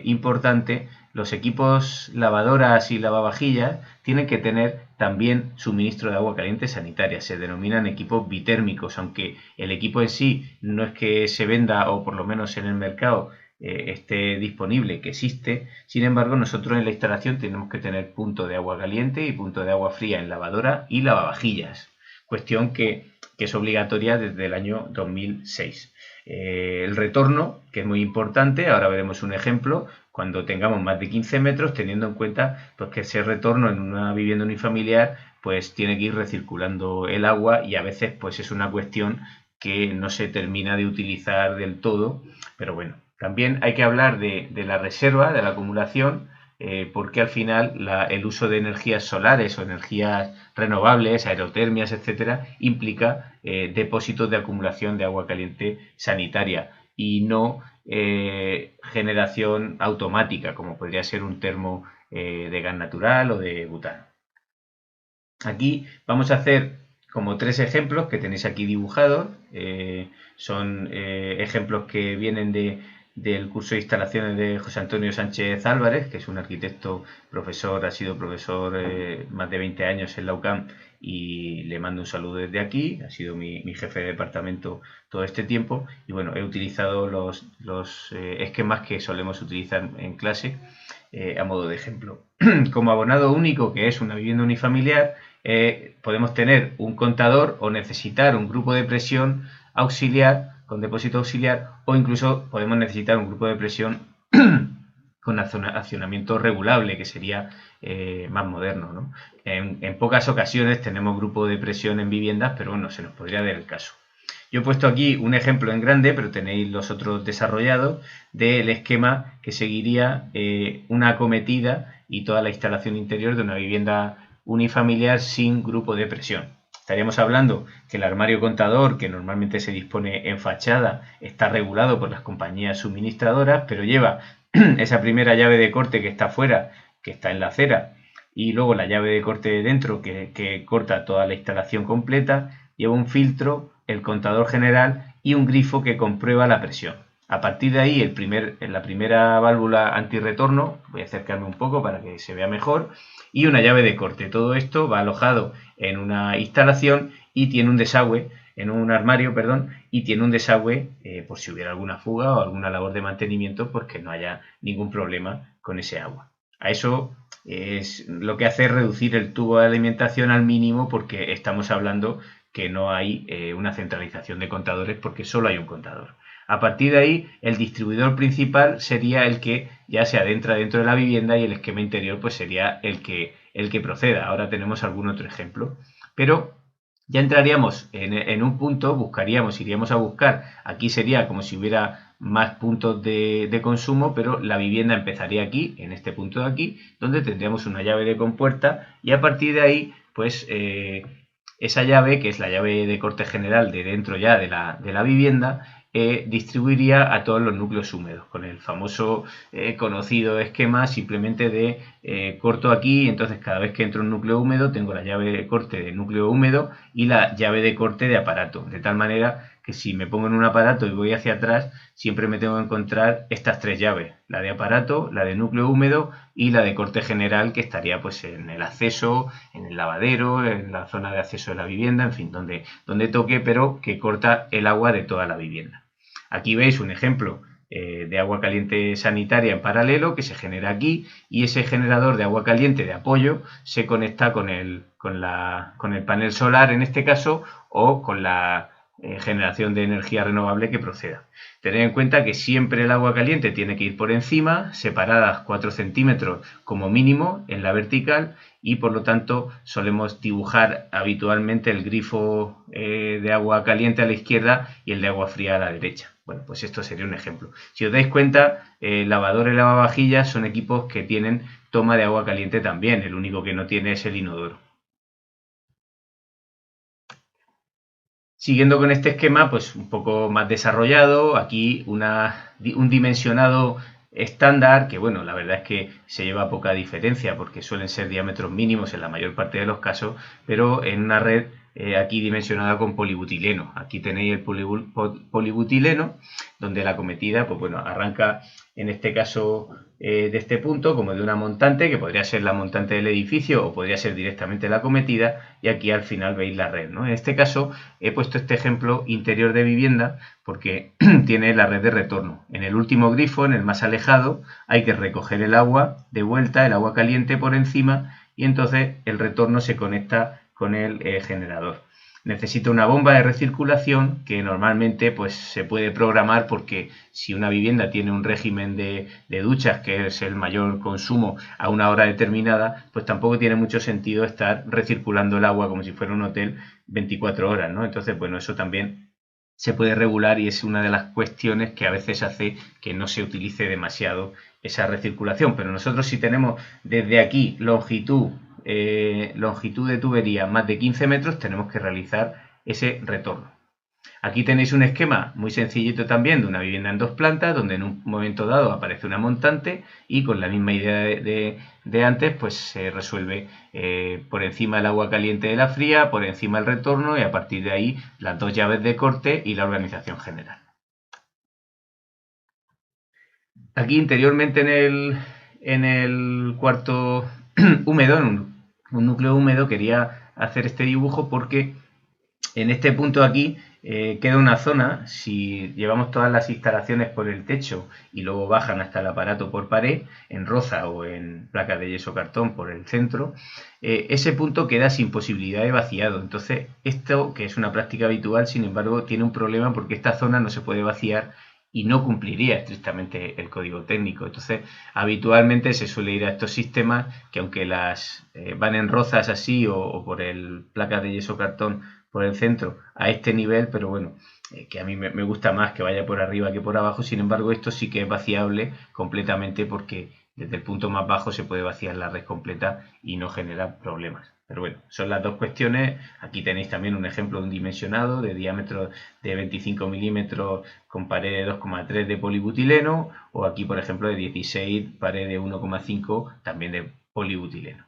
importante, los equipos lavadoras y lavavajillas tienen que tener también suministro de agua caliente sanitaria. Se denominan equipos bitérmicos, aunque el equipo en sí no es que se venda, o por lo menos en el mercado esté disponible, que existe. Sin embargo, nosotros en la instalación tenemos que tener punto de agua caliente y punto de agua fría en lavadora y lavavajillas. Cuestión que es obligatoria desde el año 2006. El retorno, que es muy importante, ahora veremos un ejemplo, cuando tengamos más de 15 metros, teniendo en cuenta pues, que ese retorno en una vivienda unifamiliar pues tiene que ir recirculando el agua, y a veces pues es una cuestión que no se termina de utilizar del todo, pero bueno, también hay que hablar de la reserva, de la acumulación, porque al final el uso de energías solares o energías renovables, aerotermias, etcétera, implica depósitos de acumulación de agua caliente sanitaria y no generación automática, como podría ser un termo de gas natural o de butano. Aquí vamos a hacer como 3 ejemplos que tenéis aquí dibujados. Son ejemplos que vienen del curso de instalaciones de José Antonio Sánchez Álvarez, que es un arquitecto, profesor, ha sido profesor más de 20 años en la UCAM, y le mando un saludo desde aquí. Ha sido mi jefe de departamento todo este tiempo y bueno, he utilizado los esquemas que solemos utilizar en clase a modo de ejemplo. Como abonado único, que es una vivienda unifamiliar, podemos tener un contador o necesitar un grupo de presión auxiliar, con depósito auxiliar, o incluso podemos necesitar un grupo de presión con accionamiento regulable, que sería más moderno, ¿no? En pocas ocasiones tenemos grupo de presión en viviendas, pero bueno, se nos podría dar el caso. Yo he puesto aquí un ejemplo en grande, pero tenéis los otros desarrollados, del esquema que seguiría una acometida y toda la instalación interior de una vivienda unifamiliar sin grupo de presión. Estaríamos hablando que el armario contador, que normalmente se dispone en fachada, está regulado por las compañías suministradoras, pero lleva esa primera llave de corte que está afuera, que está en la acera, y luego la llave de corte de dentro que corta toda la instalación completa, lleva un filtro, el contador general y un grifo que comprueba la presión. A partir de ahí, la primera válvula antirretorno, voy a acercarme un poco para que se vea mejor, y una llave de corte. Todo esto va alojado en una instalación y tiene un desagüe, en un armario, perdón, y tiene un desagüe por si hubiera alguna fuga o alguna labor de mantenimiento, pues que no haya ningún problema con ese agua. A eso es lo que hace reducir el tubo de alimentación al mínimo, porque estamos hablando que no hay una centralización de contadores, porque solo hay un contador. A partir de ahí, el distribuidor principal sería el que ya se adentra dentro de la vivienda y el esquema interior pues sería el que proceda. Ahora tenemos algún otro ejemplo. Pero ya entraríamos en un punto, iríamos a buscar, aquí sería como si hubiera más puntos de consumo, pero la vivienda empezaría aquí, en este punto de aquí, donde tendríamos una llave de compuerta y a partir de ahí, pues esa llave, que es la llave de corte general de dentro ya de la vivienda, distribuiría a todos los núcleos húmedos, con el famoso conocido esquema simplemente de corto aquí, entonces cada vez que entro un núcleo húmedo tengo la llave de corte de núcleo húmedo y la llave de corte de aparato, de tal manera que si me pongo en un aparato y voy hacia atrás, siempre me tengo que encontrar estas tres llaves, la de aparato, la de núcleo húmedo y la de corte general, que estaría pues en el acceso, en el lavadero, en la zona de acceso de la vivienda, en fin, donde toque, pero que corta el agua de toda la vivienda. Aquí veis un ejemplo de agua caliente sanitaria en paralelo que se genera aquí, y ese generador de agua caliente de apoyo se conecta con el panel solar en este caso, o con la generación de energía renovable que proceda. Tened en cuenta que siempre el agua caliente tiene que ir por encima, separadas 4 centímetros como mínimo en la vertical, y por lo tanto solemos dibujar habitualmente el grifo de agua caliente a la izquierda y el de agua fría a la derecha. Bueno, pues esto sería un ejemplo. Si os dais cuenta, lavadora y lavavajillas son equipos que tienen toma de agua caliente también, el único que no tiene es el inodoro. Siguiendo con este esquema, pues un poco más desarrollado, aquí un dimensionado estándar, que bueno, la verdad es que se lleva poca diferencia porque suelen ser diámetros mínimos en la mayor parte de los casos, pero en una red aquí dimensionada con polibutileno. Aquí tenéis el polibutileno, donde la acometida, pues bueno, arranca en este caso de este punto como de una montante, que podría ser la montante del edificio o podría ser directamente la acometida, y aquí al final veis la red, ¿no? En este caso he puesto este ejemplo interior de vivienda porque tiene la red de retorno. En el último grifo, en el más alejado, hay que recoger el agua de vuelta, el agua caliente por encima, y entonces el retorno se conecta con el generador. Necesita una bomba de recirculación que normalmente pues, se puede programar, porque si una vivienda tiene un régimen de duchas, que es el mayor consumo a una hora determinada, pues tampoco tiene mucho sentido estar recirculando el agua como si fuera un hotel 24 horas, ¿no? Entonces, bueno, eso también se puede regular y es una de las cuestiones que a veces hace que no se utilice demasiado esa recirculación. Pero nosotros, si tenemos desde aquí longitud de tubería más de 15 metros, tenemos que realizar ese retorno. Aquí tenéis un esquema muy sencillito también de una vivienda en 2 plantas, donde en un momento dado aparece una montante y con la misma idea de antes, pues se resuelve por encima el agua caliente de la fría, por encima el retorno, y a partir de ahí las 2 llaves de corte y la organización general. aquí interiormente en el cuarto húmedo, en un núcleo húmedo, quería hacer este dibujo porque en este punto de aquí queda una zona, si llevamos todas las instalaciones por el techo y luego bajan hasta el aparato por pared, en roza o en placas de yeso cartón por el centro, ese punto queda sin posibilidad de vaciado. Entonces, esto, que es una práctica habitual, sin embargo, tiene un problema porque esta zona no se puede vaciar y no cumpliría estrictamente el código técnico. Entonces, habitualmente se suele ir a estos sistemas que aunque las van en rozas así o por el placas de yeso cartón por el centro a este nivel, pero bueno, que a mí me gusta más que vaya por arriba que por abajo. Sin embargo, esto sí que es vaciable completamente porque desde el punto más bajo se puede vaciar la red completa y no genera problemas. Pero bueno, son las dos cuestiones. Aquí tenéis también un ejemplo de un dimensionado de diámetro de 25 milímetros con pared de 2,3 de polibutileno, o aquí, por ejemplo, de 16, pared de 1,5 también de polibutileno.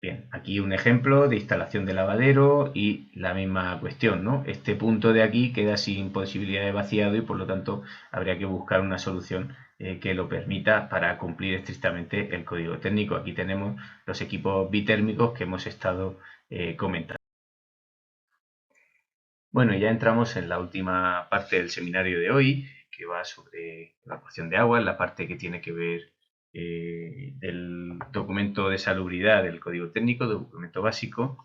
Bien, aquí un ejemplo de instalación de lavadero y la misma cuestión, ¿no? Este punto de aquí queda sin posibilidad de vaciado y por lo tanto habría que buscar una solución que lo permita para cumplir estrictamente el código técnico. Aquí tenemos los equipos bitérmicos que hemos estado comentando. Bueno, ya entramos en la última parte del seminario de hoy, que va sobre evacuación de agua, en la parte que tiene que ver del documento de salubridad del código técnico, documento básico.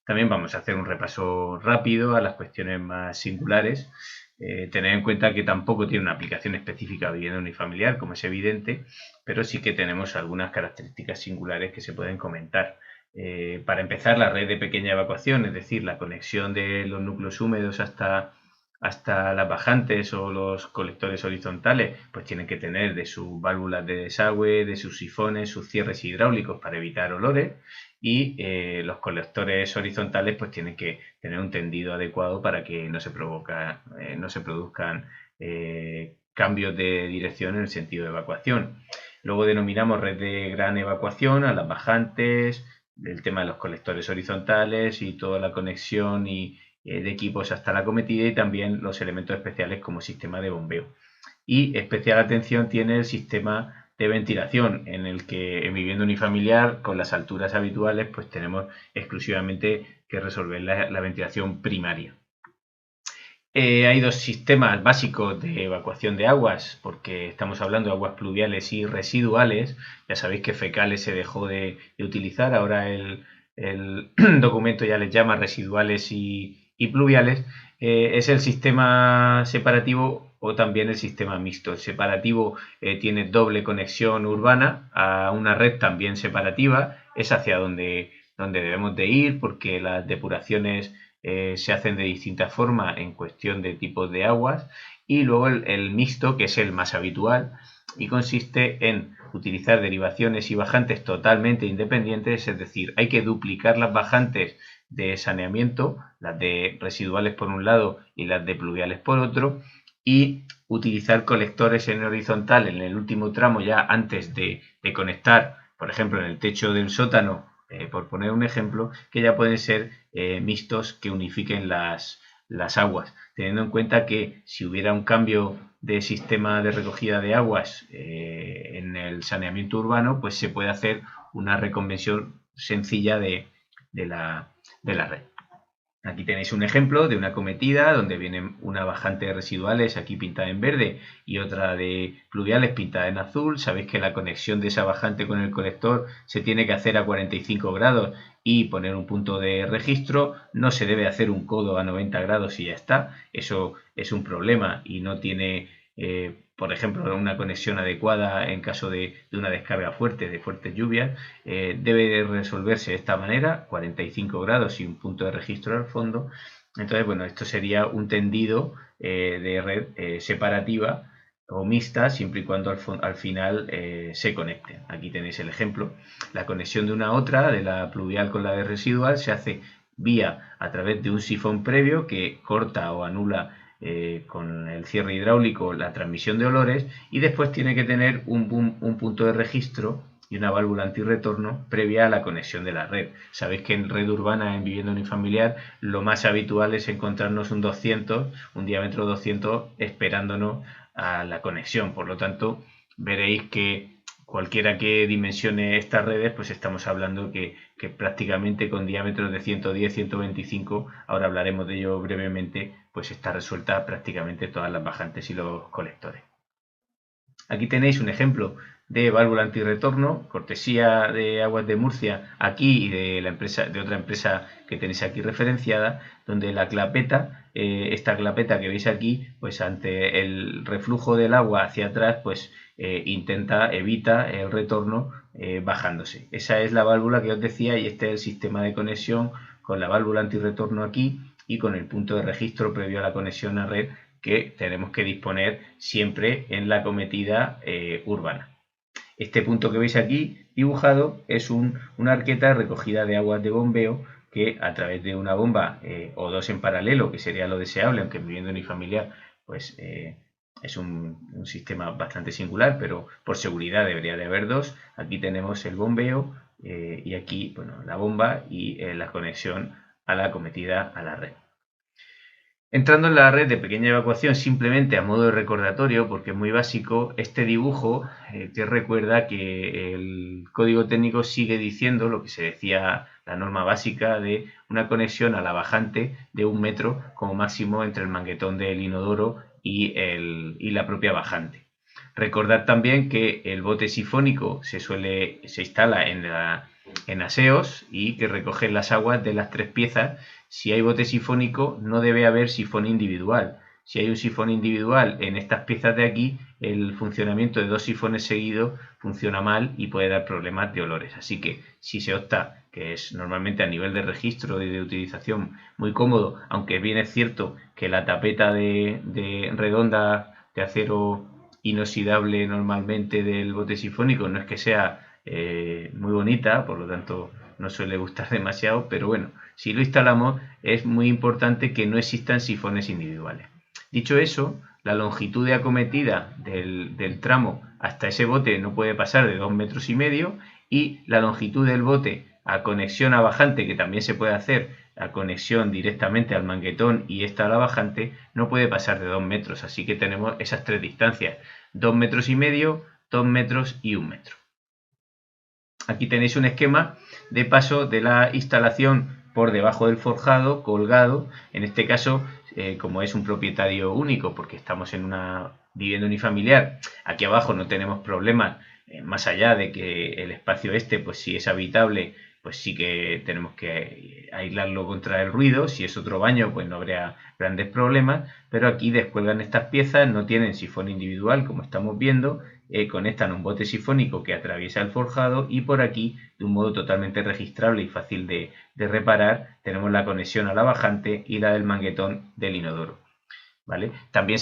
También vamos a hacer un repaso rápido a las cuestiones más singulares. Tener en cuenta que tampoco tiene una aplicación específica a vivienda unifamiliar, como es evidente, pero sí que tenemos algunas características singulares que se pueden comentar. Para empezar, la red de pequeña evacuación, es decir, la conexión de los núcleos húmedos hasta las bajantes o los colectores horizontales, pues tienen que tener de sus válvulas de desagüe, de sus sifones, sus cierres hidráulicos para evitar olores, y los colectores horizontales pues tienen que tener un tendido adecuado para que no se produzcan cambios de dirección en el sentido de evacuación. Luego denominamos red de gran evacuación a las bajantes, el tema de los colectores horizontales y toda la conexión de equipos hasta la acometida, y también los elementos especiales como sistema de bombeo. Y especial atención tiene el sistema de ventilación, en el que en vivienda unifamiliar con las alturas habituales pues tenemos exclusivamente que resolver la ventilación primaria. Hay dos sistemas básicos de evacuación de aguas, porque estamos hablando de aguas pluviales y residuales. Ya sabéis que fecales se dejó de utilizar, ahora el documento ya les llama residuales y pluviales. Es el sistema separativo o también el sistema mixto. El separativo tiene doble conexión urbana a una red también separativa. Es hacia donde debemos de ir, porque las depuraciones se hacen de distintas formas en cuestión de tipos de aguas. Y luego el mixto, que es el más habitual y consiste en utilizar derivaciones y bajantes totalmente independientes, es decir, hay que duplicar las bajantes de saneamiento, las de residuales por un lado y las de pluviales por otro, y utilizar colectores en horizontal en el último tramo, ya antes de conectar, por ejemplo, en el techo del sótano, por poner un ejemplo, que ya pueden ser mixtos que unifiquen las aguas, teniendo en cuenta que si hubiera un cambio de sistema de recogida de aguas en el saneamiento urbano, pues se puede hacer una reconversión sencilla de la red. Aquí tenéis un ejemplo de una acometida donde viene una bajante de residuales aquí pintada en verde y otra de pluviales pintada en azul. Sabéis que la conexión de esa bajante con el colector se tiene que hacer a 45 grados y poner un punto de registro. No se debe hacer un codo a 90 grados y ya está. Eso es un problema y no tiene, por ejemplo, una conexión adecuada en caso de una descarga fuerte, de fuertes lluvias. Debe resolverse de esta manera, 45 grados y un punto de registro al fondo. Entonces, bueno, esto sería un tendido de red separativa o mixta, siempre y cuando al final se conecten. Aquí tenéis el ejemplo. La conexión de una a otra, de la pluvial con la de residual, se hace a través de un sifón previo que corta o anula con el cierre hidráulico la transmisión de olores, y después tiene que tener un punto de registro y una válvula antirretorno previa a la conexión de la red. Sabéis que en red urbana, en vivienda unifamiliar, lo más habitual es encontrarnos un 200, un diámetro 200, esperándonos a la conexión. Por lo tanto, veréis que cualquiera que dimensione estas redes, pues estamos hablando que prácticamente con diámetros de 110, 125, ahora hablaremos de ello brevemente, pues está resuelta prácticamente todas las bajantes y los colectores. Aquí tenéis un ejemplo de válvula antirretorno, cortesía de Aguas de Murcia, aquí y de la empresa, de otra empresa que tenéis aquí referenciada, donde la clapeta, esta clapeta que veis aquí, pues ante el reflujo del agua hacia atrás, pues evita el retorno bajándose. Esa es la válvula que os decía y este es el sistema de conexión con la válvula antirretorno aquí y con el punto de registro previo a la conexión a red que tenemos que disponer siempre en la cometida urbana. Este punto que veis aquí dibujado es una arqueta recogida de aguas de bombeo que a través de una bomba o dos en paralelo, que sería lo deseable, aunque en vivienda unifamiliar pues es un sistema bastante singular, pero por seguridad debería de haber dos. Aquí tenemos el bombeo y aquí bueno, la bomba y la conexión a la cometida a la red. Entrando en la red de pequeña evacuación, simplemente a modo de recordatorio, porque es muy básico, este dibujo te recuerda que el código técnico sigue diciendo lo que se decía la norma básica de una conexión a la bajante de 1 metro como máximo entre el manguetón del inodoro y la propia bajante. Recordad también que el bote sifónico se instala en aseos y que recoge las aguas de las 3 piezas. Si hay bote sifónico, no debe haber sifón individual. Si hay un sifón individual en estas piezas de aquí, el funcionamiento de 2 sifones seguidos funciona mal y puede dar problemas de olores. Así que si se opta, que es normalmente a nivel de registro y de utilización muy cómodo, aunque bien es cierto que la tapeta de redonda de acero inoxidable normalmente del bote sifónico no es que sea muy bonita, por lo tanto no suele gustar demasiado, pero bueno, si lo instalamos es muy importante que no existan sifones individuales. Dicho eso, la longitud de acometida del tramo hasta ese bote no puede pasar de 2,5 metros y la longitud del bote a conexión a bajante, que también se puede hacer a conexión directamente al manguetón y esta a la bajante, no puede pasar de 2 metros. Así que tenemos esas 3 distancias, 2,5 metros, 2 metros y 1 metro. Aquí tenéis un esquema de paso de la instalación por debajo del forjado, colgado. En este caso, como es un propietario único, porque estamos en una vivienda unifamiliar, aquí abajo no tenemos problemas, más allá de que el espacio este, pues si es habitable, pues sí que tenemos que aislarlo contra el ruido. Si es otro baño, pues no habría grandes problemas, pero aquí descuelgan estas piezas, no tienen sifón individual, como estamos viendo, conectan un bote sifónico que atraviesa el forjado y por aquí, de un modo totalmente registrable y fácil de reparar, tenemos la conexión a la bajante y la del manguetón del inodoro. ¿Vale? También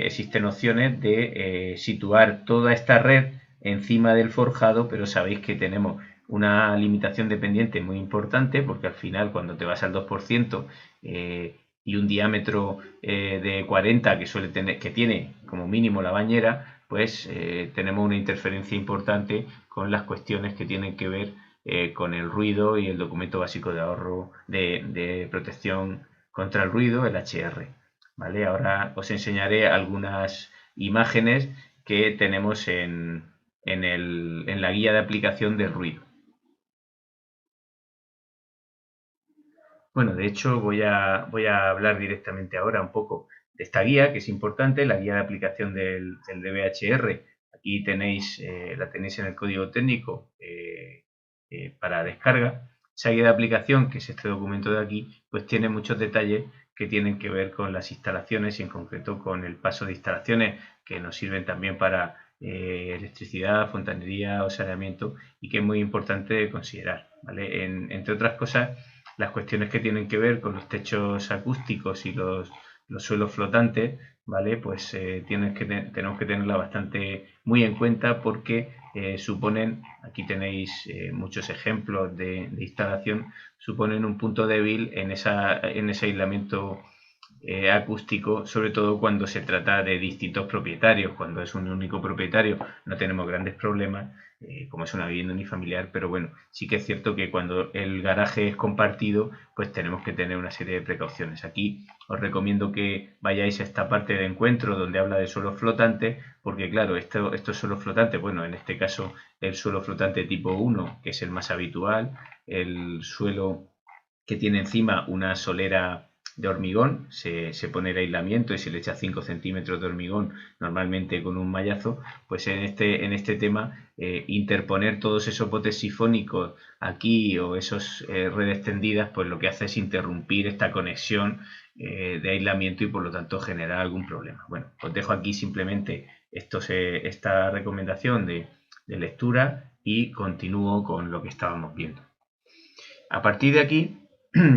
existen opciones de situar toda esta red encima del forjado, pero sabéis que tenemos una limitación de pendiente muy importante, porque al final cuando te vas al 2% y un diámetro de 40 que tiene como mínimo la bañera, pues tenemos una interferencia importante con las cuestiones que tienen que ver con el ruido y el documento básico de ahorro de protección contra el ruido, el HR. ¿Vale? Ahora os enseñaré algunas imágenes que tenemos en la guía de aplicación de ruido. Bueno, de hecho voy a hablar directamente ahora un poco de esta guía, que es importante, la guía de aplicación del DVHR. Aquí la tenéis en el código técnico para descarga. Esa guía de aplicación, que es este documento de aquí, pues tiene muchos detalles que tienen que ver con las instalaciones y en concreto con el paso de instalaciones que nos sirven también para electricidad, fontanería o saneamiento y que es muy importante considerar. ¿Vale? Entre otras cosas, las cuestiones que tienen que ver con los techos acústicos y los suelos flotantes, ¿vale? Pues tenemos que tenerla bastante muy en cuenta porque suponen, aquí tenéis muchos ejemplos de instalación, suponen un punto débil en ese aislamiento acústico, sobre todo cuando se trata de distintos propietarios. Cuando es un único propietario no tenemos grandes problemas, como es una vivienda unifamiliar, pero bueno, sí que es cierto que cuando el garaje es compartido, pues tenemos que tener una serie de precauciones. Aquí os recomiendo que vayáis a esta parte de encuentro donde habla de suelos flotantes, porque claro, estos suelos flotantes, bueno, en este caso el suelo flotante tipo 1, que es el más habitual, el suelo que tiene encima una solera de hormigón, se pone el aislamiento y se le echa 5 centímetros de hormigón, normalmente con un mallazo. Pues en este tema, interponer todos esos botes sifónicos aquí o esas redes tendidas, pues lo que hace es interrumpir esta conexión de aislamiento y por lo tanto generar algún problema. Bueno, os dejo aquí simplemente esta recomendación de lectura y continúo con lo que estábamos viendo. A partir de aquí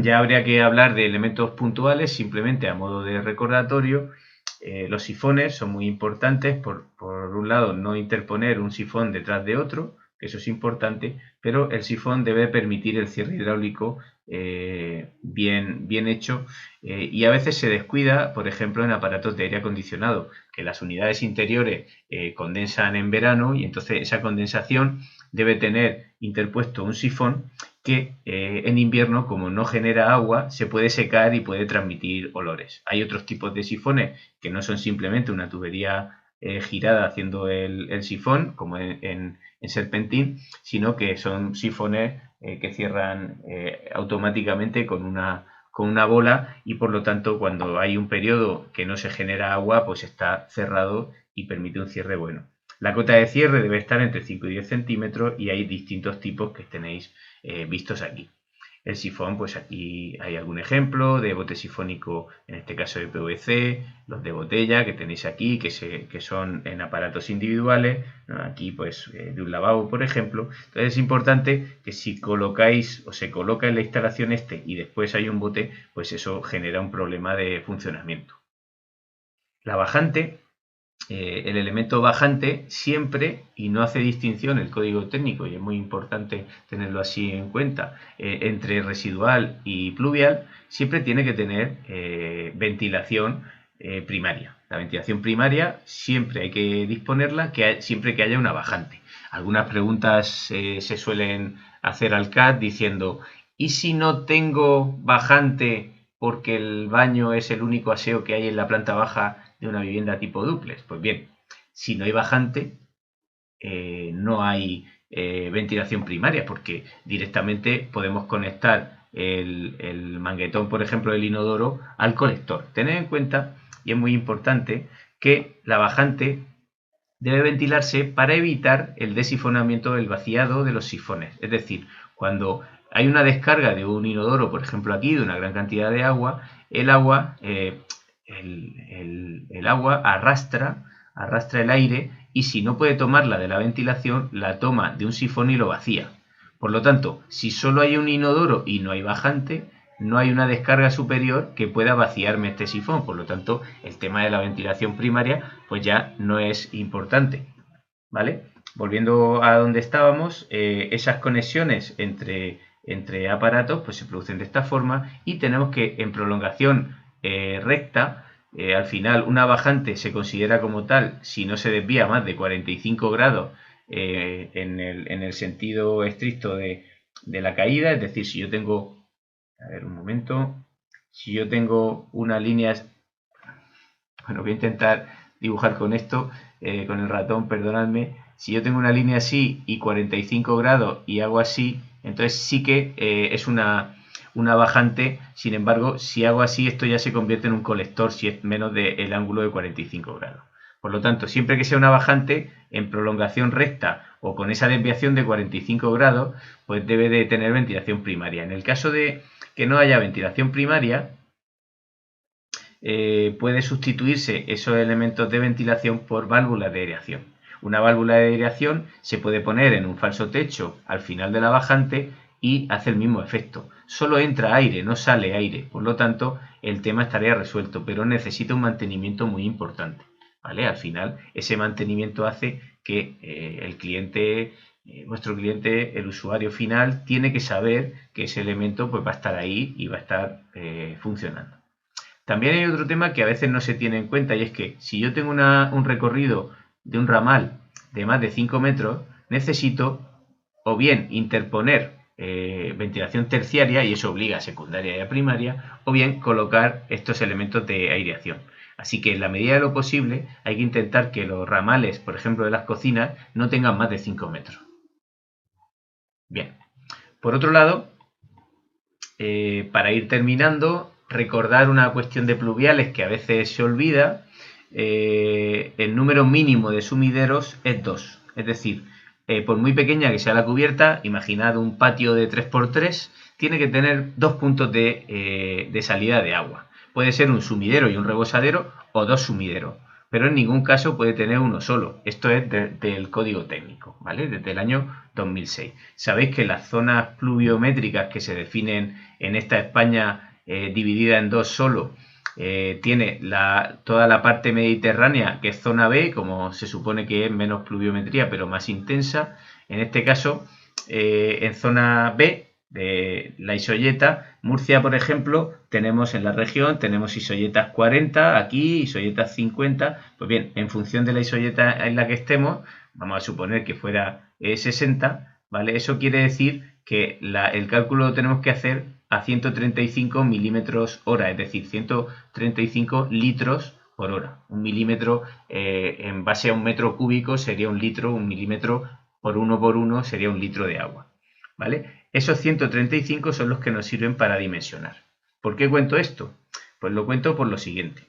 ya habría que hablar de elementos puntuales, simplemente a modo de recordatorio. Los sifones son muy importantes, por un lado no interponer un sifón detrás de otro, que eso es importante, pero el sifón debe permitir el cierre hidráulico bien hecho, y a veces se descuida, por ejemplo, en aparatos de aire acondicionado, que las unidades interiores condensan en verano y entonces esa condensación debe tener interpuesto un sifón que en invierno, como no genera agua, se puede secar y puede transmitir olores. Hay otros tipos de sifones que no son simplemente una tubería girada haciendo el sifón, como en serpentín, sino que son sifones que cierran automáticamente con una bola, y por lo tanto cuando hay un periodo que no se genera agua, pues está cerrado y permite un cierre bueno. La cota de cierre debe estar entre 5 y 10 centímetros y hay distintos tipos que tenéis vistos aquí. El sifón, pues aquí hay algún ejemplo de bote sifónico, en este caso de PVC, los de botella que tenéis aquí, que son en aparatos individuales, ¿no? Aquí pues de un lavabo, por ejemplo. Entonces es importante que si colocáis o se coloca en la instalación y después hay un bote, pues eso genera un problema de funcionamiento. La bajante, el elemento bajante siempre, y no hace distinción el código técnico, y es muy importante tenerlo así en cuenta, entre residual y pluvial, siempre tiene que tener ventilación primaria. La ventilación primaria siempre hay que disponerla siempre que haya una bajante. Algunas preguntas se suelen hacer al CAD diciendo: ¿y si no tengo bajante porque el baño es el único aseo que hay en la planta baja de una vivienda tipo dúplex? Pues bien, si no hay bajante, no hay ventilación primaria, porque directamente podemos conectar el manguetón, por ejemplo, del inodoro al colector. Tened en cuenta, y es muy importante, que la bajante debe ventilarse para evitar el desifonamiento del vaciado de los sifones. Es decir, cuando hay una descarga de un inodoro, por ejemplo aquí, de una gran cantidad de agua, el agua arrastra el aire, y si no puede tomarla de la ventilación, la toma de un sifón y lo vacía. Por lo tanto, si solo hay un inodoro y no hay bajante, no hay una descarga superior que pueda vaciarme este sifón. Por lo tanto, el tema de la ventilación primaria pues ya no es importante, ¿vale? Volviendo a donde estábamos, esas conexiones entre aparatos pues se producen de esta forma, y tenemos que, en prolongación recta, al final una bajante se considera como tal si no se desvía más de 45 grados en el sentido estricto de la caída. Es decir, si yo tengo, a ver un momento, si yo tengo una línea, bueno, voy a intentar dibujar con esto, con el ratón, perdonadme. Si yo tengo una línea así y 45 grados y hago así, entonces sí que es una bajante. Sin embargo, si hago así, esto ya se convierte en un colector si es menos del ángulo de 45 grados. Por lo tanto, siempre que sea una bajante en prolongación recta o con esa desviación de 45 grados, pues debe de tener ventilación primaria. En el caso de que no haya ventilación primaria, puede sustituirse esos elementos de ventilación por válvulas de aireación. Una válvula de aireación se puede poner en un falso techo al final de la bajante y hace el mismo efecto. Solo entra aire, no sale aire. Por lo tanto, el tema estaría resuelto, pero necesita un mantenimiento muy importante, ¿vale? Al final, ese mantenimiento hace que el cliente, nuestro cliente, el usuario final, tiene que saber que ese elemento pues va a estar ahí y va a estar funcionando. También hay otro tema que a veces no se tiene en cuenta y es que si yo tengo un recorrido de un ramal de más de 5 metros, necesito o bien interponer ventilación terciaria, y eso obliga a secundaria y a primaria, o bien colocar estos elementos de aireación. Así que en la medida de lo posible hay que intentar que los ramales, por ejemplo, de las cocinas, no tengan más de 5 metros. Bien, por otro lado, para ir terminando, recordar una cuestión de pluviales que a veces se olvida. El número mínimo de sumideros es 2. Es decir, por muy pequeña que sea la cubierta, imaginad un patio de 3×3, tiene que tener 2 puntos de salida de agua. Puede ser un sumidero y un rebosadero o 2 sumideros, pero en ningún caso puede tener uno solo. Esto es del código técnico, ¿vale? Desde el año 2006. Sabéis que las zonas pluviométricas que se definen en esta España dividida en 2 solo, tiene toda la parte mediterránea, que es zona B, como se supone que es menos pluviometría, pero más intensa. En este caso, en zona B, de la isoyeta, Murcia, por ejemplo, tenemos en la región, tenemos isoyetas 40, aquí isoyetas 50. Pues bien, en función de la isoyeta en la que estemos, vamos a suponer que fuera 60, ¿vale? Eso quiere decir que el cálculo lo tenemos que hacer a 135 milímetros hora, es decir, 135 litros por hora. Un milímetro en base a un metro cúbico sería un litro, un milímetro por 1 sería un litro de agua, ¿vale? Esos 135 son los que nos sirven para dimensionar. ¿Por qué cuento esto? Pues lo cuento por lo siguiente.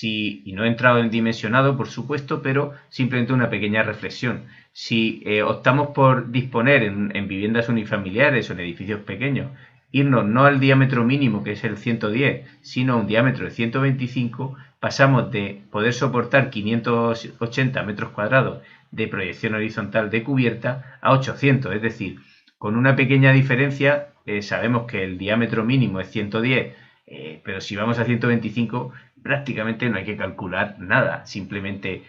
Y no he entrado en dimensionado, por supuesto, pero simplemente una pequeña reflexión. Si optamos por disponer en viviendas unifamiliares o en edificios pequeños, irnos no al diámetro mínimo, que es el 110, sino a un diámetro de 125, pasamos de poder soportar 580 metros cuadrados de proyección horizontal de cubierta a 800, es decir, con una pequeña diferencia. Sabemos que el diámetro mínimo es 110, pero si vamos a 125 prácticamente no hay que calcular nada, simplemente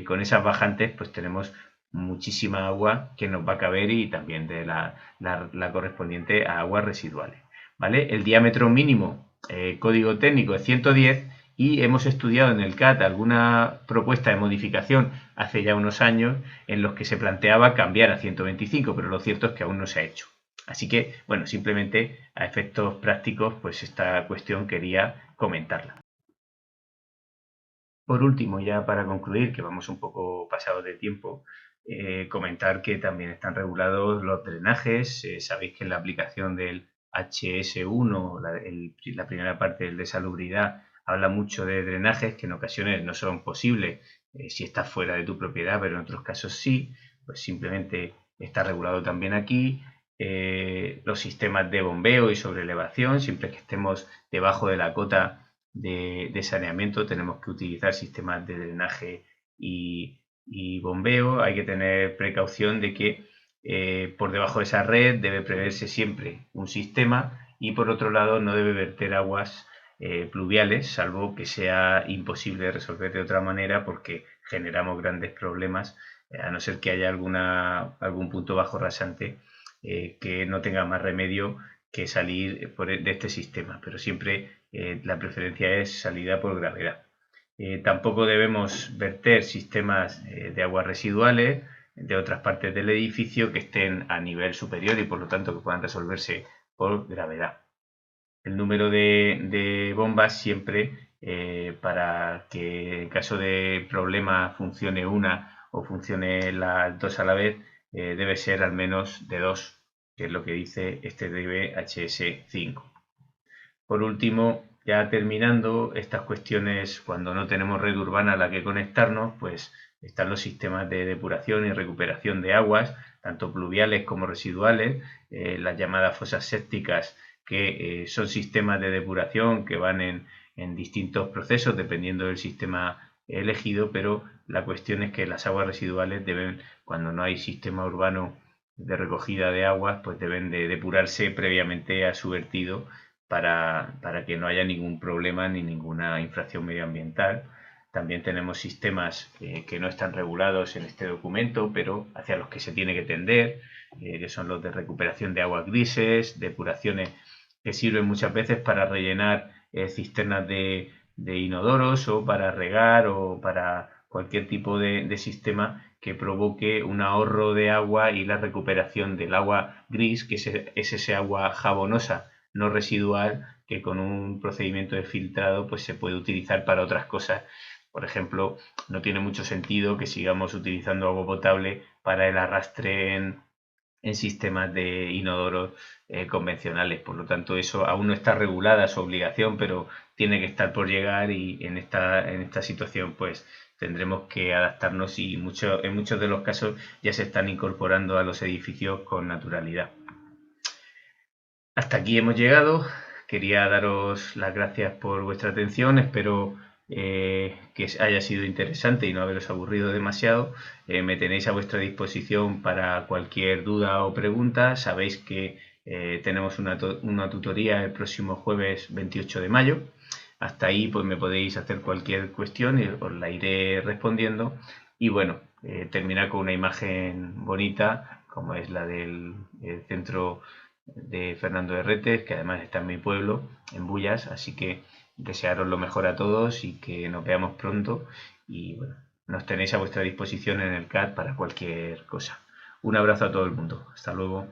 con esas bajantes pues tenemos muchísima agua que nos va a caber, y también de la correspondiente a aguas residuales, ¿vale? El diámetro mínimo, código técnico, es 110, y hemos estudiado en el CAT alguna propuesta de modificación hace ya unos años en los que se planteaba cambiar a 125, pero lo cierto es que aún no se ha hecho. Así que, bueno, simplemente a efectos prácticos, pues esta cuestión quería comentarla. Por último, ya para concluir, que vamos un poco pasados de tiempo, comentar que también están regulados los drenajes. Sabéis que en la aplicación del HS1, la primera parte del de salubridad, habla mucho de drenajes que en ocasiones no son posibles si estás fuera de tu propiedad, pero en otros casos sí. Pues simplemente está regulado también aquí. Los sistemas de bombeo y sobreelevación, siempre que estemos debajo de la cota de saneamiento, tenemos que utilizar sistemas de drenaje y bombeo. Hay que tener precaución de que por debajo de esa red debe preverse siempre un sistema, y por otro lado no debe verter aguas pluviales, salvo que sea imposible resolver de otra manera, porque generamos grandes problemas, a no ser que haya algún punto bajo rasante que no tenga más remedio que salir de este sistema, pero siempre la preferencia es salida por gravedad. Tampoco debemos verter sistemas de aguas residuales de otras partes del edificio que estén a nivel superior y por lo tanto que puedan resolverse por gravedad. El número de bombas siempre, para que en caso de problema funcione una o funcione las dos a la vez, debe ser al menos de 2, que es lo que dice este DBHS5. Por último, ya terminando, estas cuestiones, cuando no tenemos red urbana a la que conectarnos, pues están los sistemas de depuración y recuperación de aguas, tanto pluviales como residuales, las llamadas fosas sépticas, que son sistemas de depuración que van en distintos procesos dependiendo del sistema elegido, pero la cuestión es que las aguas residuales deben, cuando no hay sistema urbano de recogida de aguas, pues deben de depurarse previamente a su vertido para que no haya ningún problema ni ninguna infracción medioambiental. También tenemos sistemas que no están regulados en este documento, pero hacia los que se tiene que tender, que son los de recuperación de aguas grises, depuraciones que sirven muchas veces para rellenar cisternas de inodoros o para regar o para cualquier tipo de sistema que provoque un ahorro de agua y la recuperación del agua gris, que es ese agua jabonosa no residual que con un procedimiento de filtrado pues se puede utilizar para otras cosas. Por ejemplo, no tiene mucho sentido que sigamos utilizando agua potable para el arrastre en sistemas de inodoros convencionales. Por lo tanto, eso aún no está regulada su obligación, pero tiene que estar por llegar y en esta situación pues tendremos que adaptarnos y en muchos de los casos ya se están incorporando a los edificios con naturalidad. Hasta aquí hemos llegado. Quería daros las gracias por vuestra atención. Espero que haya sido interesante y no haberos aburrido demasiado. Me tenéis a vuestra disposición para cualquier duda o pregunta. Sabéis que tenemos una tutoría el próximo jueves 28 de mayo. Hasta ahí pues me podéis hacer cualquier cuestión y os la iré respondiendo. Y bueno, terminar con una imagen bonita como es la del centro de Fernando de Retes, que además está en mi pueblo, en Bullas, así que desearos lo mejor a todos y que nos veamos pronto y bueno, nos tenéis a vuestra disposición en el CAT para cualquier cosa. Un abrazo a todo el mundo. Hasta luego.